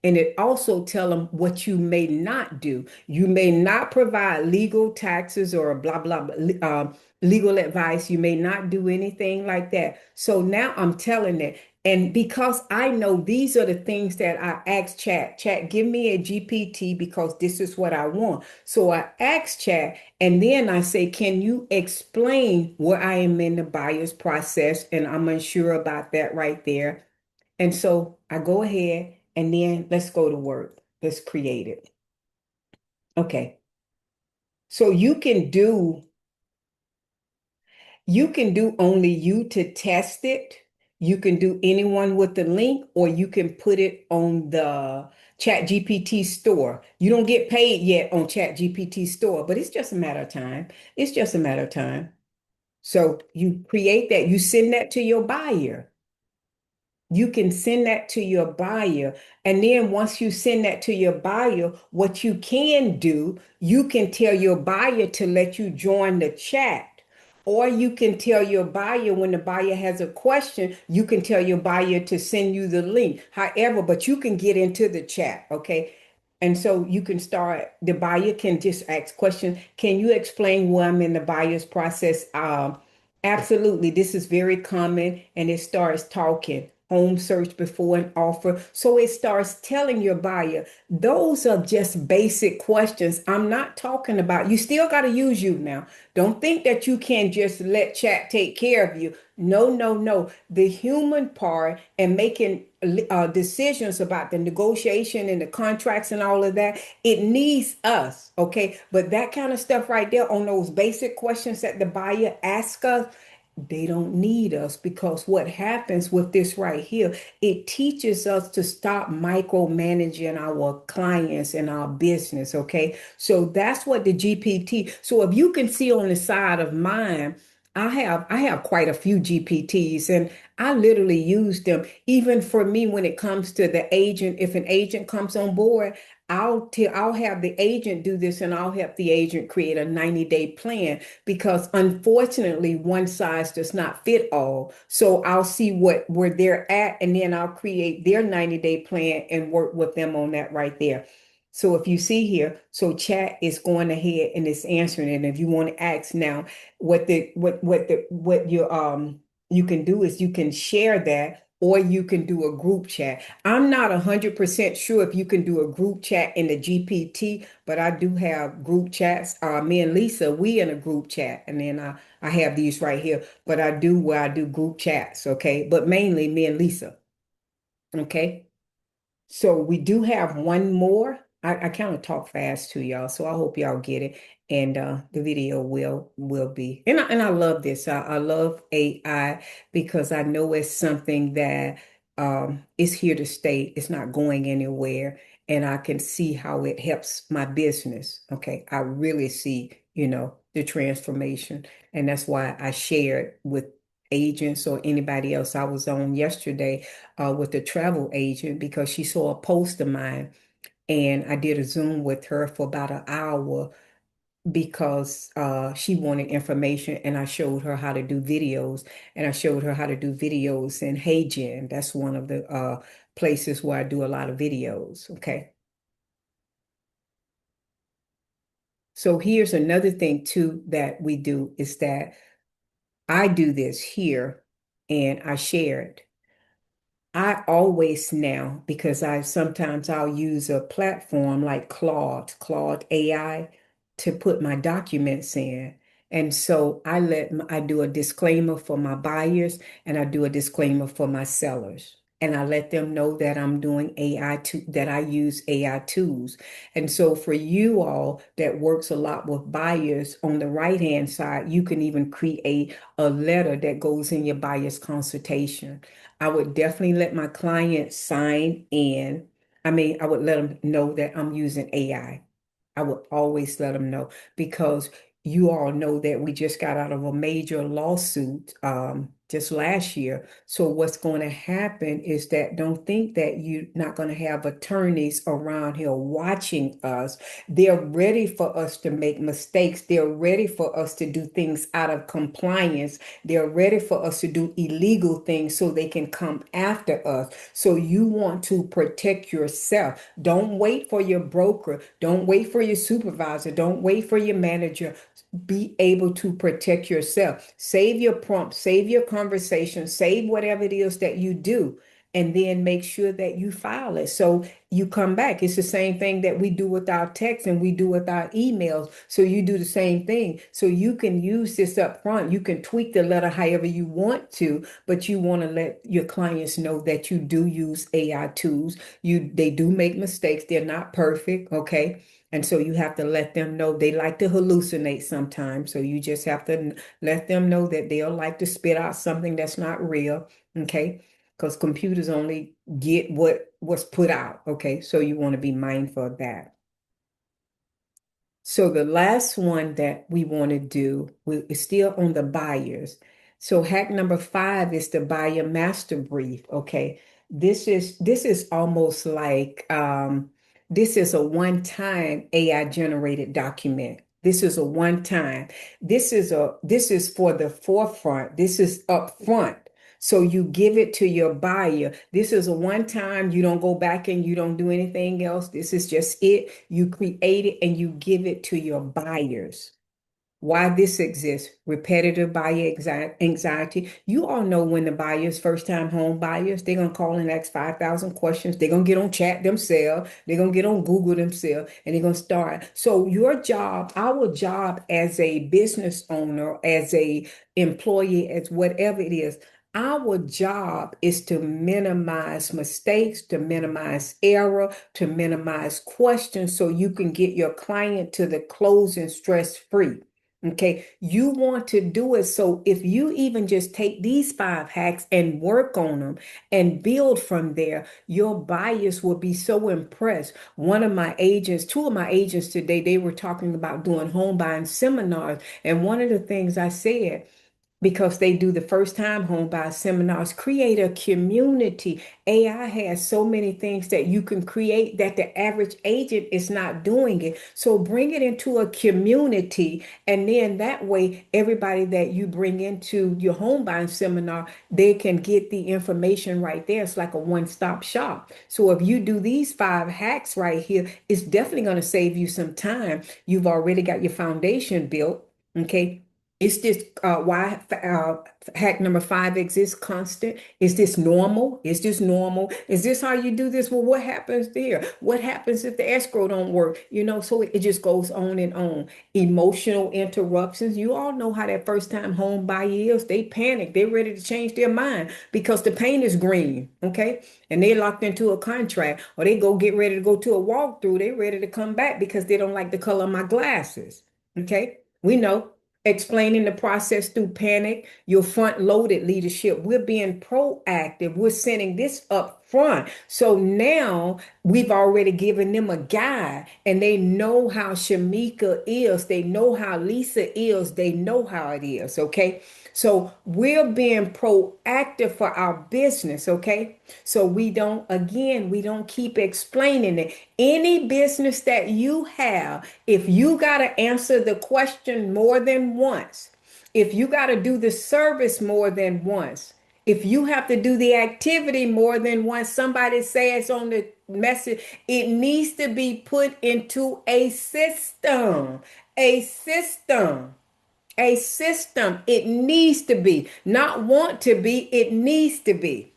and it also tell them what you may not do. You may not provide legal taxes or blah, blah, blah, legal advice. You may not do anything like that. So now I'm telling it. And because I know these are the things that I ask chat, give me a GPT because this is what I want. So I ask chat and then I say, can you explain where I am in the buyer's process? And I'm unsure about that right there. And so I go ahead and then let's go to work. Let's create it. Okay. So you can do only you to test it. You can do anyone with the link, or you can put it on the ChatGPT store. You don't get paid yet on ChatGPT store, but it's just a matter of time. It's just a matter of time. So you create that, you send that to your buyer. You can send that to your buyer. And then once you send that to your buyer, what you can do, you can tell your buyer to let you join the chat. Or you can tell your buyer when the buyer has a question, you can tell your buyer to send you the link. However, but you can get into the chat, okay? And so you can start, the buyer can just ask questions. Can you explain where I'm in the buyer's process? Absolutely. This is very common. And it starts talking. home search before an offer. So it starts telling your buyer, those are just basic questions. I'm not talking about, you still got to use you now. Don't think that you can just let chat take care of you. No, no, no. The human part and making decisions about the negotiation and the contracts and all of that, it needs us, okay? But that kind of stuff right there on those basic questions that the buyer asks us, they don't need us because what happens with this right here, it teaches us to stop micromanaging our clients and our business, okay? So that's what the GPT. So if you can see on the side of mine, I have quite a few GPTs and I literally use them even for me when it comes to the agent. If an agent comes on board, I'll have the agent do this and I'll help the agent create a 90-day plan because unfortunately one size does not fit all. So I'll see where they're at and then I'll create their 90-day plan and work with them on that right there. So if you see here, so chat is going ahead and it's answering it. And if you want to ask now, what you can do is you can share that or you can do a group chat. I'm not 100% sure if you can do a group chat in the GPT, but I do have group chats. Me and Lisa, we in a group chat, and then I have these right here. But I do where I do group chats, okay? But mainly me and Lisa, okay? So we do have one more. I kind of talk fast to y'all, so I hope y'all get it. And the video will be. And I love this. I love AI because I know it's something that is here to stay. It's not going anywhere. And I can see how it helps my business. Okay. I really see, the transformation. And that's why I shared with agents or anybody else. I was on yesterday with a travel agent because she saw a post of mine and I did a Zoom with her for about an hour because she wanted information and I showed her how to do videos and I showed her how to do videos in HeyGen. That's one of the places where I do a lot of videos. Okay. So here's another thing too that we do is that I do this here and I share it. I always now, because I'll use a platform like Claude AI to put my documents in. And so I do a disclaimer for my buyers and I do a disclaimer for my sellers. And I let them know that I'm doing that I use AI tools. And so for you all that works a lot with buyers on the right-hand side, you can even create a letter that goes in your buyer's consultation. I would definitely let my clients sign in. I mean, I would let them know that I'm using AI. I would always let them know because you all know that we just got out of a major lawsuit just last year. So what's going to happen is that don't think that you're not going to have attorneys around here watching us. They're ready for us to make mistakes. They're ready for us to do things out of compliance. They're ready for us to do illegal things so they can come after us. So you want to protect yourself. Don't wait for your broker. Don't wait for your supervisor. Don't wait for your manager. Be able to protect yourself. Save your prompt, save your conversation, save whatever it is that you do, and then make sure that you file it. So you come back. It's the same thing that we do with our texts and we do with our emails. So you do the same thing. So you can use this up front. You can tweak the letter however you want to, but you want to let your clients know that you do use AI tools. They do make mistakes. They're not perfect, okay? And so you have to let them know they like to hallucinate sometimes. So you just have to let them know that they'll like to spit out something that's not real, okay? Because computers only get what's put out, okay? So you want to be mindful of that. So the last one that we want to do is still on the buyers. So hack number 5 is the buyer master brief. Okay. This is almost like this is a one-time AI generated document. This is a one-time. This is for the forefront. This is upfront. So you give it to your buyer. This is a one time. You don't go back and you don't do anything else. This is just it. You create it and you give it to your buyers. Why this exists, repetitive buyer anxiety. You all know when the buyers, first time home buyers, they're going to call and ask 5,000 questions. They're going to get on chat themselves. They're going to get on Google themselves and they're going to start. So your job, our job as a business owner, as a employee, as whatever it is, our job is to minimize mistakes, to minimize error, to minimize questions so you can get your client to the closing stress free. Okay, you want to do it. So if you even just take these 5 hacks and work on them and build from there, your buyers will be so impressed. One of my agents, two of my agents today, they were talking about doing home buying seminars. And one of the things I said, because they do the first time home buyer seminars, create a community. AI has so many things that you can create that the average agent is not doing it. So bring it into a community, and then that way everybody that you bring into your home buying seminar, they can get the information right there. It's like a one-stop shop. So if you do these 5 hacks right here, it's definitely going to save you some time. You've already got your foundation built. Okay, is this why hack number 5 exists constant? Is this normal? Is this normal? Is this how you do this? Well, what happens there? What happens if the escrow don't work? So it just goes on and on. Emotional interruptions. You all know how that first time home buyer is. They panic. They're ready to change their mind because the paint is green. Okay. And they locked into a contract, or they go get ready to go to a walkthrough. They're ready to come back because they don't like the color of my glasses. Okay. We know explaining the process through panic, your front loaded leadership. We're being proactive. We're sending this up front. So now we've already given them a guide and they know how Shamika is. They know how Lisa is. They know how it is. Okay. So we're being proactive for our business. Okay. So we don't keep explaining it. Any business that you have, if you got to answer the question more than once, if you got to do the service more than once, if you have to do the activity more than once, somebody says on the message, it needs to be put into a system, a system. A system. It needs to be, not want to be, it needs to be.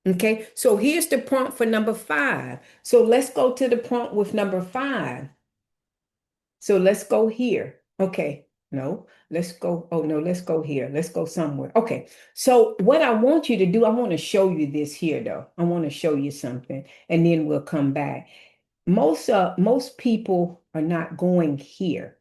Okay, so here's the prompt for number 5. So let's go to the prompt with number 5. So let's go here. Okay, no, let's go. Oh, no, let's go here. Let's go somewhere. Okay, so what I want you to do, I want to show you this here, though. I want to show you something, and then we'll come back. Most people are not going here.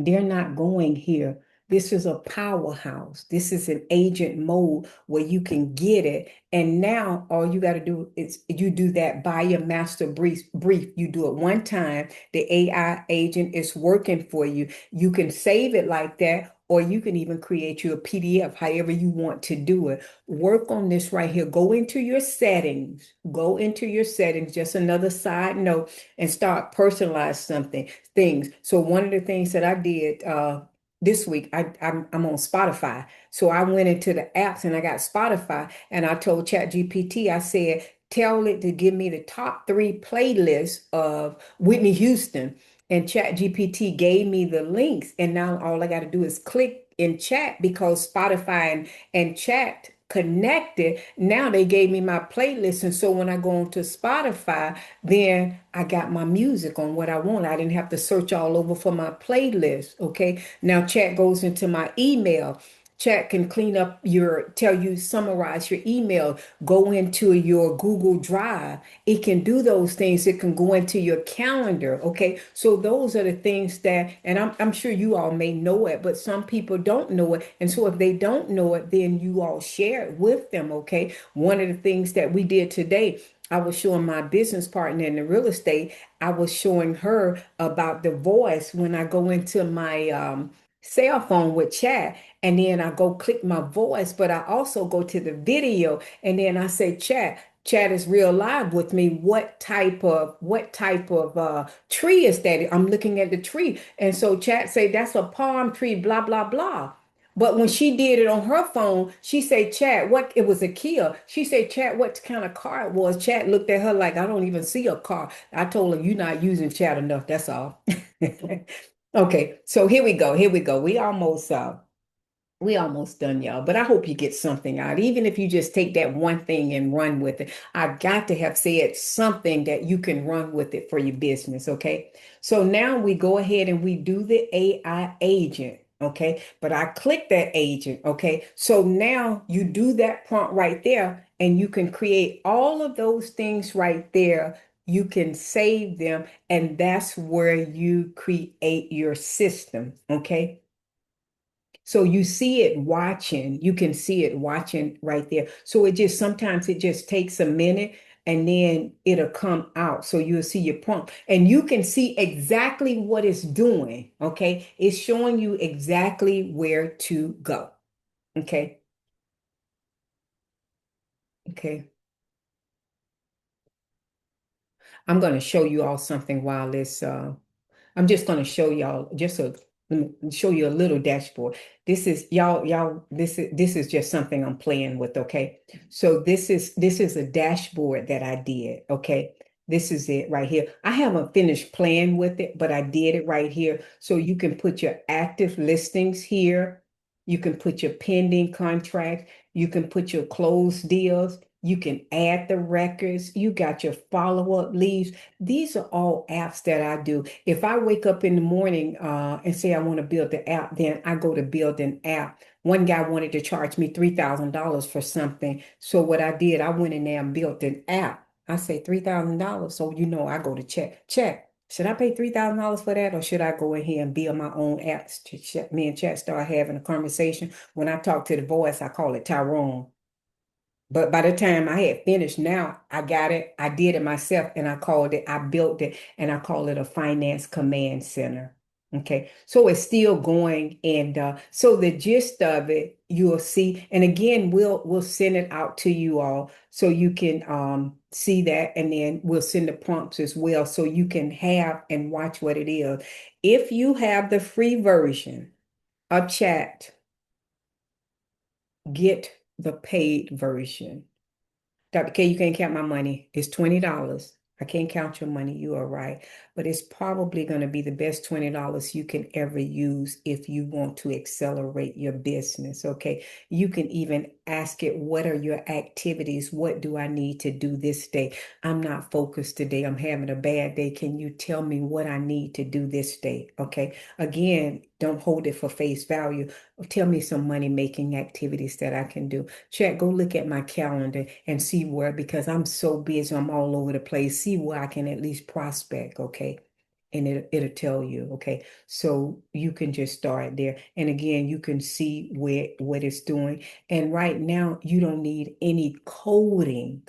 They're not going here. This is a powerhouse. This is an agent mode where you can get it. And now all you got to do is you do that buyer master brief. You do it one time. The AI agent is working for you. You can save it like that, or you can even create you a PDF, however you want to do it. Work on this right here. Go into your settings. Go into your settings. Just another side note, and start personalize something things. So one of the things that I did this week, I'm on Spotify. So I went into the apps and I got Spotify and I told ChatGPT, I said, tell it to give me the top 3 playlists of Whitney Houston. And ChatGPT gave me the links. And now all I got to do is click in chat because Spotify and chat connected. Now they gave me my playlist. And so when I go onto Spotify, then I got my music on what I want. I didn't have to search all over for my playlist. Okay. Now chat goes into my email. Chat can clean up tell you, summarize your email, go into your Google Drive. It can do those things. It can go into your calendar. Okay. So those are the things that, and I'm sure you all may know it, but some people don't know it. And so if they don't know it, then you all share it with them. Okay. One of the things that we did today, I was showing my business partner in the real estate, I was showing her about the voice when I go into my cell phone with chat, and then I go click my voice, but I also go to the video and then I say chat is real live with me. What type of tree is that? I'm looking at the tree. And so chat say that's a palm tree, blah, blah, blah. But when she did it on her phone, she said, Chat, what it was a Kia. She said, Chat, what kind of car it was. Chat looked at her like, I don't even see a car. I told her, you're not using chat enough. That's all. Okay, so here we go. Here we go. We almost done, y'all, but I hope you get something out. Even if you just take that one thing and run with it. I've got to have said something that you can run with it for your business, okay? So now we go ahead and we do the AI agent, okay? But I click that agent, okay? So now you do that prompt right there and you can create all of those things right there. You can save them, and that's where you create your system, okay? So you see it watching, you can see it watching right there. So it just sometimes it just takes a minute and then it'll come out. So you'll see your prompt and you can see exactly what it's doing. Okay. It's showing you exactly where to go. Okay. Okay. I'm going to show you all something while this I'm just going to show y'all just a let me show you a little dashboard. This is y'all this is just something I'm playing with, okay? So this is a dashboard that I did, okay? This is it right here. I haven't finished playing with it, but I did it right here. So you can put your active listings here. You can put your pending contracts. You can put your closed deals. You can add the records. You got your follow-up leads. These are all apps that I do. If I wake up in the morning and say I want to build the app, then I go to build an app. One guy wanted to charge me $3,000 for something. So what I did, I went in there and built an app. I say $3,000. So I go to check. Should I pay $3,000 for that, or should I go in here and build my own apps? Me and Chat start having a conversation. When I talk to the voice, I call it Tyrone. But by the time I had finished, now I got it. I did it myself and I built it, and I call it a finance command center. Okay. So it's still going. And so the gist of it, you'll see. And again, we'll send it out to you all so you can see that. And then we'll send the prompts as well so you can have and watch what it is. If you have the free version of chat, get the paid version. Dr. K, you can't count my money. It's $20. I can't count your money. You are right. But it's probably going to be the best $20 you can ever use if you want to accelerate your business. Okay. You can even ask it, what are your activities? What do I need to do this day? I'm not focused today. I'm having a bad day. Can you tell me what I need to do this day? Okay. Again, don't hold it for face value. Tell me some money making activities that I can do. Check, go look at my calendar and see where, because I'm so busy, I'm all over the place, see where I can at least prospect, okay? And it'll tell you, okay? So you can just start there. And again, you can see what it's doing. And right now, you don't need any coding.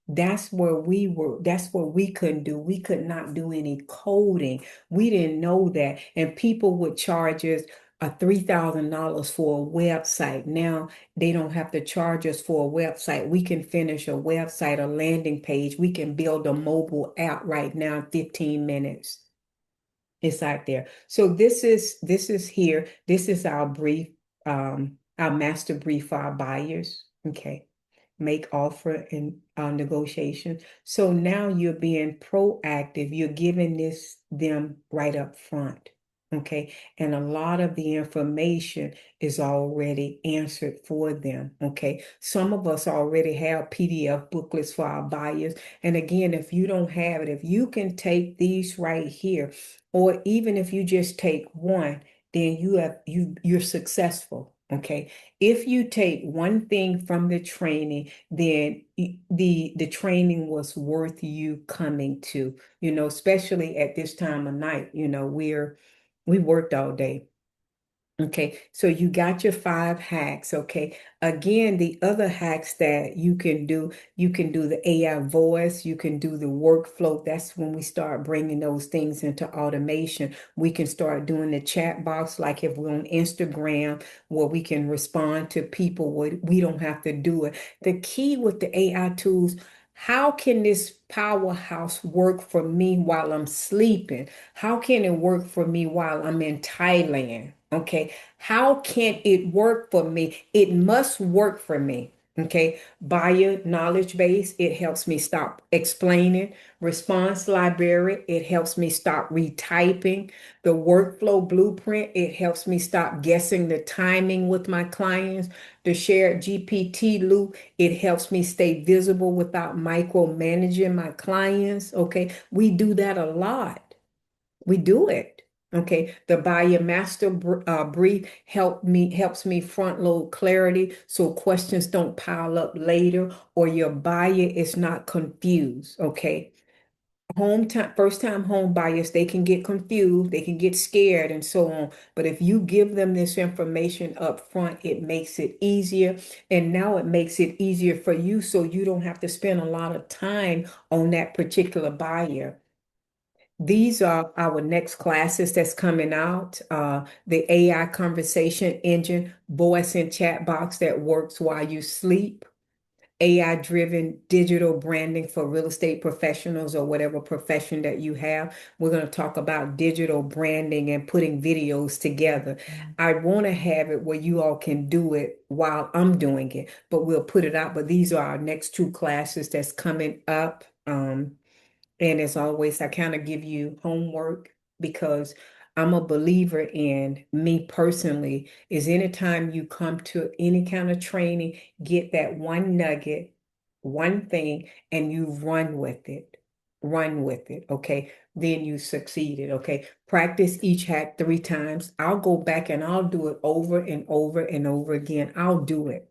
That's where we couldn't do. We could not do any coding. We didn't know that. And people would charge us $3,000 for a website. Now they don't have to charge us for a website. We can finish a website, a landing page. We can build a mobile app right now in 15 minutes. It's out there. So this is here. This is our master brief for our buyers. Okay. Make offer and negotiation. So now you're being proactive. You're giving this them right up front. Okay. And a lot of the information is already answered for them. Okay. Some of us already have PDF booklets for our buyers. And again, if you don't have it, if you can take these right here, or even if you just take one, then you're successful. Okay. If you take one thing from the training, then the training was worth you coming to, especially at this time of night. We worked all day. Okay, so you got your 5 hacks. Okay, again, the other hacks that you can do the AI voice, you can do the workflow. That's when we start bringing those things into automation. We can start doing the chat box, like if we're on Instagram, where we can respond to people where we don't have to do it. The key with the AI tools, how can this powerhouse work for me while I'm sleeping? How can it work for me while I'm in Thailand? Okay. How can it work for me? It must work for me. Okay, buyer knowledge base, it helps me stop explaining. Response library, it helps me stop retyping. The workflow blueprint, it helps me stop guessing the timing with my clients. The shared GPT loop, it helps me stay visible without micromanaging my clients. Okay, we do that a lot. We do it. Okay, the buyer master brief helps me front load clarity so questions don't pile up later or your buyer is not confused. Okay, home time first time home buyers, they can get confused, they can get scared and so on. But if you give them this information up front, it makes it easier. And now it makes it easier for you so you don't have to spend a lot of time on that particular buyer. These are our next classes that's coming out. The AI conversation engine, voice and chat box that works while you sleep, AI driven digital branding for real estate professionals or whatever profession that you have. We're going to talk about digital branding and putting videos together. I want to have it where you all can do it while I'm doing it, but we'll put it out. But these are our next two classes that's coming up. And as always, I kind of give you homework because I'm a believer in me personally, is anytime you come to any kind of training, get that one nugget, one thing, and you run with it. Run with it. Okay. Then you succeeded. Okay. Practice each hack 3 times. I'll go back and I'll do it over and over and over again. I'll do it.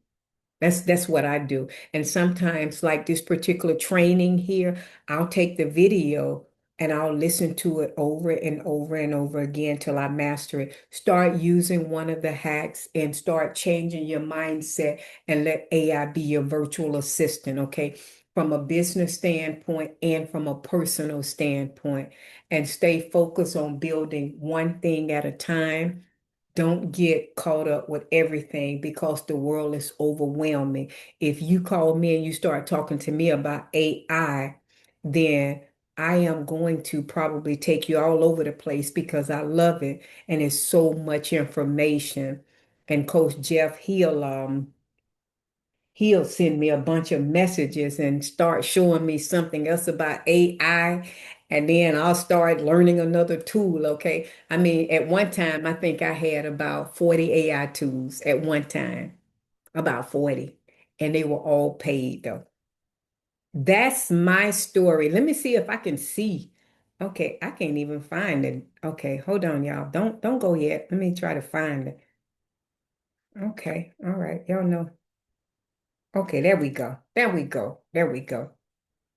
That's what I do. And sometimes, like this particular training here, I'll take the video and I'll listen to it over and over and over again till I master it. Start using one of the hacks and start changing your mindset and let AI be your virtual assistant, okay? From a business standpoint and from a personal standpoint, and stay focused on building one thing at a time. Don't get caught up with everything because the world is overwhelming. If you call me and you start talking to me about AI, then I am going to probably take you all over the place because I love it and it's so much information. And Coach Jeff, he'll send me a bunch of messages and start showing me something else about AI. And then I'll start learning another tool. Okay. I mean, at one time, I think I had about 40 AI tools at one time, about 40. And they were all paid though. That's my story. Let me see if I can see. Okay, I can't even find it. Okay, hold on, y'all. Don't go yet. Let me try to find it. Okay, all right. Y'all know. Okay, there we go. There we go. There we go.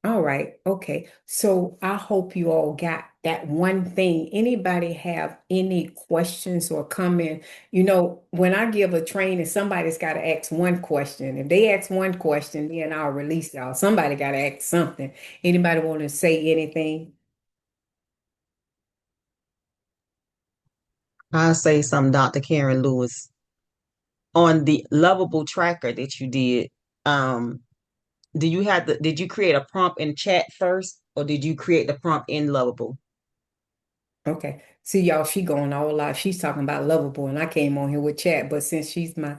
All right. Okay. So I hope you all got that one thing. Anybody have any questions or comment? You know, when I give a training, somebody's got to ask one question. If they ask one question, then I'll release y'all. Somebody got to ask something. Anybody want to say anything? I say something, Dr. Karen Lewis. On the lovable tracker that you did, um, did you create a prompt in chat first, or did you create the prompt in lovable? Okay. See, y'all, she going all out. She's talking about lovable, and I came on here with chat. But since she's my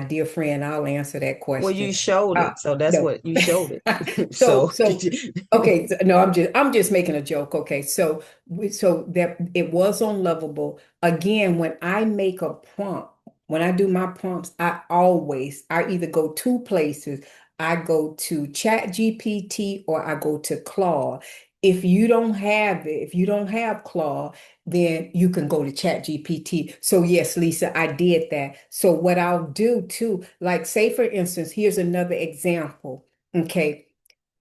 dear friend, I'll answer that Well, question. you showed Uh, it, so that's no. what you showed it. So So so okay. No, I'm just making a joke. Okay. So that it was on lovable. Again, when I make a prompt, when I do my prompts, I either go two places. I go to ChatGPT or I go to Claude. If you don't have it, if you don't have Claude, then you can go to ChatGPT. So yes, Lisa, I did that. So what I'll do too, like say for instance, here's another example. Okay.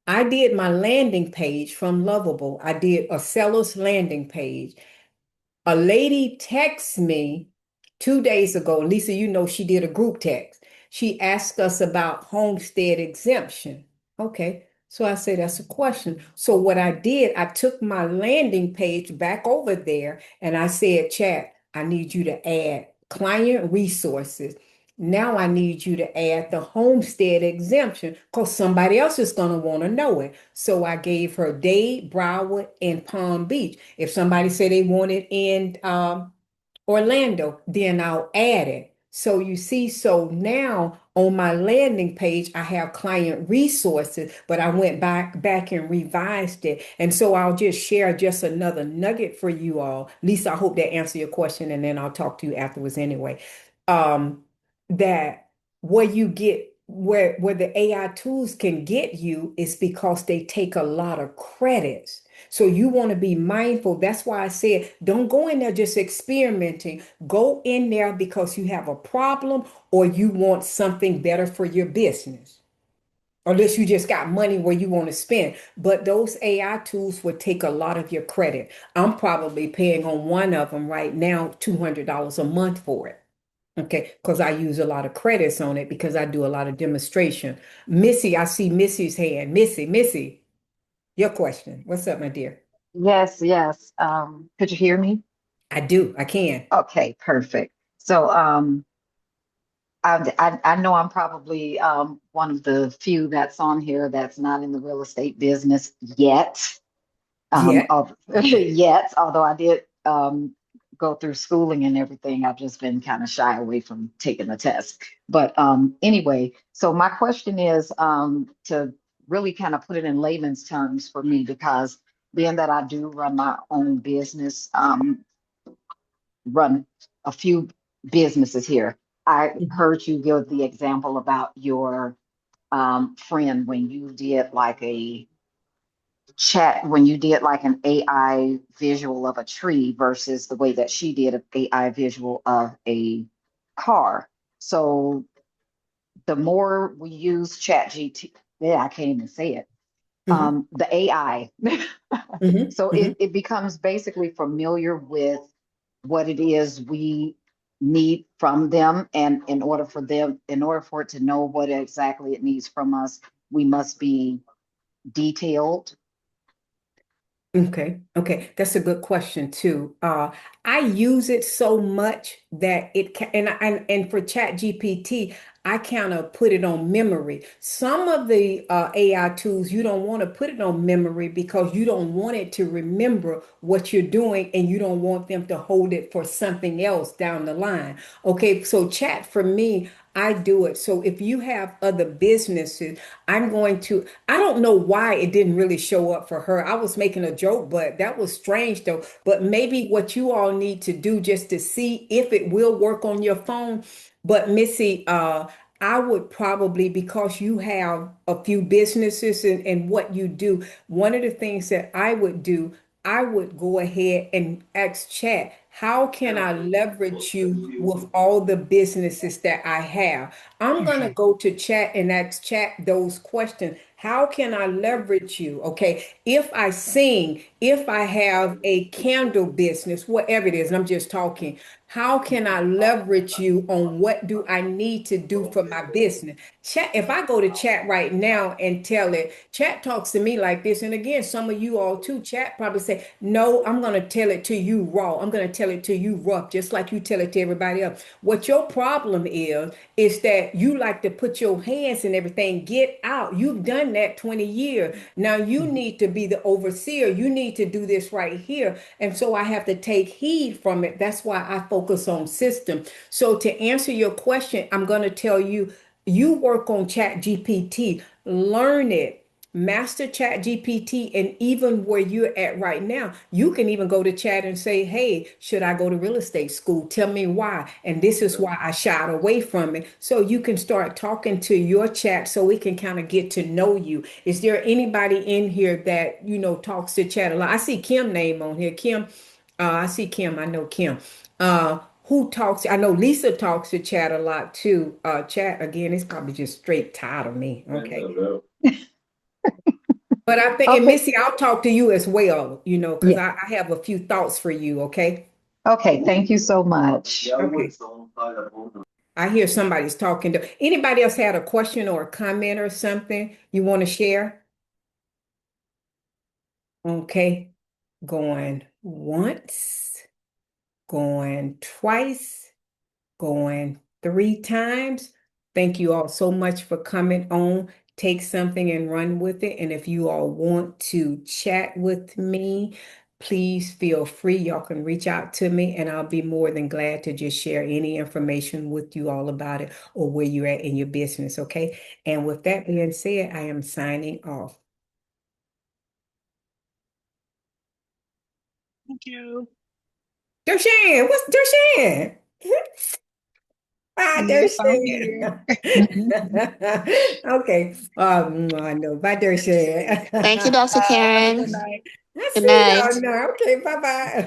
I did my landing page from Lovable. I did a seller's landing page. A lady texted me 2 days ago. Lisa, you know, she did a group text. She asked us about homestead exemption. Okay. So I said, that's a question. So what I did, I took my landing page back over there and I said, chat, I need you to add client resources. Now I need you to add the homestead exemption because somebody else is going to want to know it. So I gave her Dade, Broward, and Palm Beach. If somebody said they wanted in Orlando, then I'll add it. So you see, so now on my landing page, I have client resources, but I went back and revised it. And so I'll just share just another nugget for you all. Lisa, I hope that answer your question, and then I'll talk to you afterwards anyway. Um, that where you get where the AI tools can get you is because they take a lot of credits. So you want to be mindful. That's why I said don't go in there just experimenting. Go in there because you have a problem or you want something better for your business. Unless you just got money where you want to spend. But those AI tools would take a lot of your credit. I'm probably paying on one of them right now $200 a month for it. Okay, because I use a lot of credits on it because I do a lot of demonstration. Missy, I see Missy's hand. Missy, your question. What's up, my dear? Yes, yes. Could you hear me? I do. I can. Okay, perfect. So, I know I'm probably one of the few that's on here that's not in the real estate business yet. Yeah. Okay. Yet, although I did go through schooling and everything, I've just been kind of shy away from taking the test. But anyway, so my question is to really kind of put it in layman's terms for me, because being that I do run my own business, run a few businesses here. I Mhm. heard you give the example about your friend when you did like a chat, when you did like an AI visual of a tree versus the way that she did an AI visual of a car. So the more we use ChatGPT, yeah, I can't even say it. Mhm. The AI. Mhm. So Mhm. it becomes basically familiar with what it is we need from them. And in order for it to know what exactly it needs from us, we must be detailed. Okay, okay, that's a good question too. I use it so much that it can, and for Chat GPT, I kind of put it on memory. Some of the AI tools you don't want to put it on memory because you don't want it to remember what you're doing, and you don't want them to hold it for something else down the line. Okay, so Chat for me. I do it. So if you have other businesses, I don't know why it didn't really show up for her. I was making a joke, but that was strange though. But maybe what you all need to do just to see if it will work on your phone. But Missy, I would probably, because you have a few businesses and what you do, one of the things that I would do, I would go ahead and ask Chat, how can I leverage you with all the businesses that I have? I'm going to go to Chat and ask Chat those questions. How can I leverage you? Okay. If I sing, if I have a candle business, whatever it is, and I'm just talking, how can I leverage you on what do I need to do for my business? Chat, if I go to Chat right now and tell it, Chat talks to me like this. And again, some of you all too, Chat probably say, no, I'm going to tell it to you raw. I'm going to tell it to you rough, just like you tell it to everybody else. What your problem is that you like to put your hands and everything. Get out. You've done that 20 years. Now you need to be the overseer. You need to do this right here. And so I have to take heed from it. That's why I focus on system. So to answer your question, I'm going to tell you, you work on Chat GPT, learn it. Master Chat GPT, and even where you're at right now, you can even go to chat and say, hey, should I go to real estate school? Tell me why. And this is why I shied away from it. So you can start talking to your chat so we can kind of get to know you. Is there anybody in here that, talks to chat a lot? I see Kim name on here. Kim, I see Kim. I know Kim. Who talks? I know Lisa talks to chat a lot too. Chat again, it's probably just straight tired of me. Okay. But I think, and Okay. Missy, I'll talk to you as well, because Yeah. I have a few thoughts for you, okay? Okay. Thank you so much. Okay. I hear somebody's talking to anybody else had a question or a comment or something you want to share? Okay. Going once, going twice, going three times. Thank you all so much for coming on. Take something and run with it. And if you all want to chat with me, please feel free. Y'all can reach out to me, and I'll be more than glad to just share any information with you all about it or where you're at in your business. Okay. And with that being said, I am signing off. Thank you. Dershan, what's Dershan? Bye, Yes, I'm Dershan. here. Okay. I know. Bye, Dershan. Thank you, Dr. Have a good Karen. night. I Good see night. y'all now. Okay, bye-bye.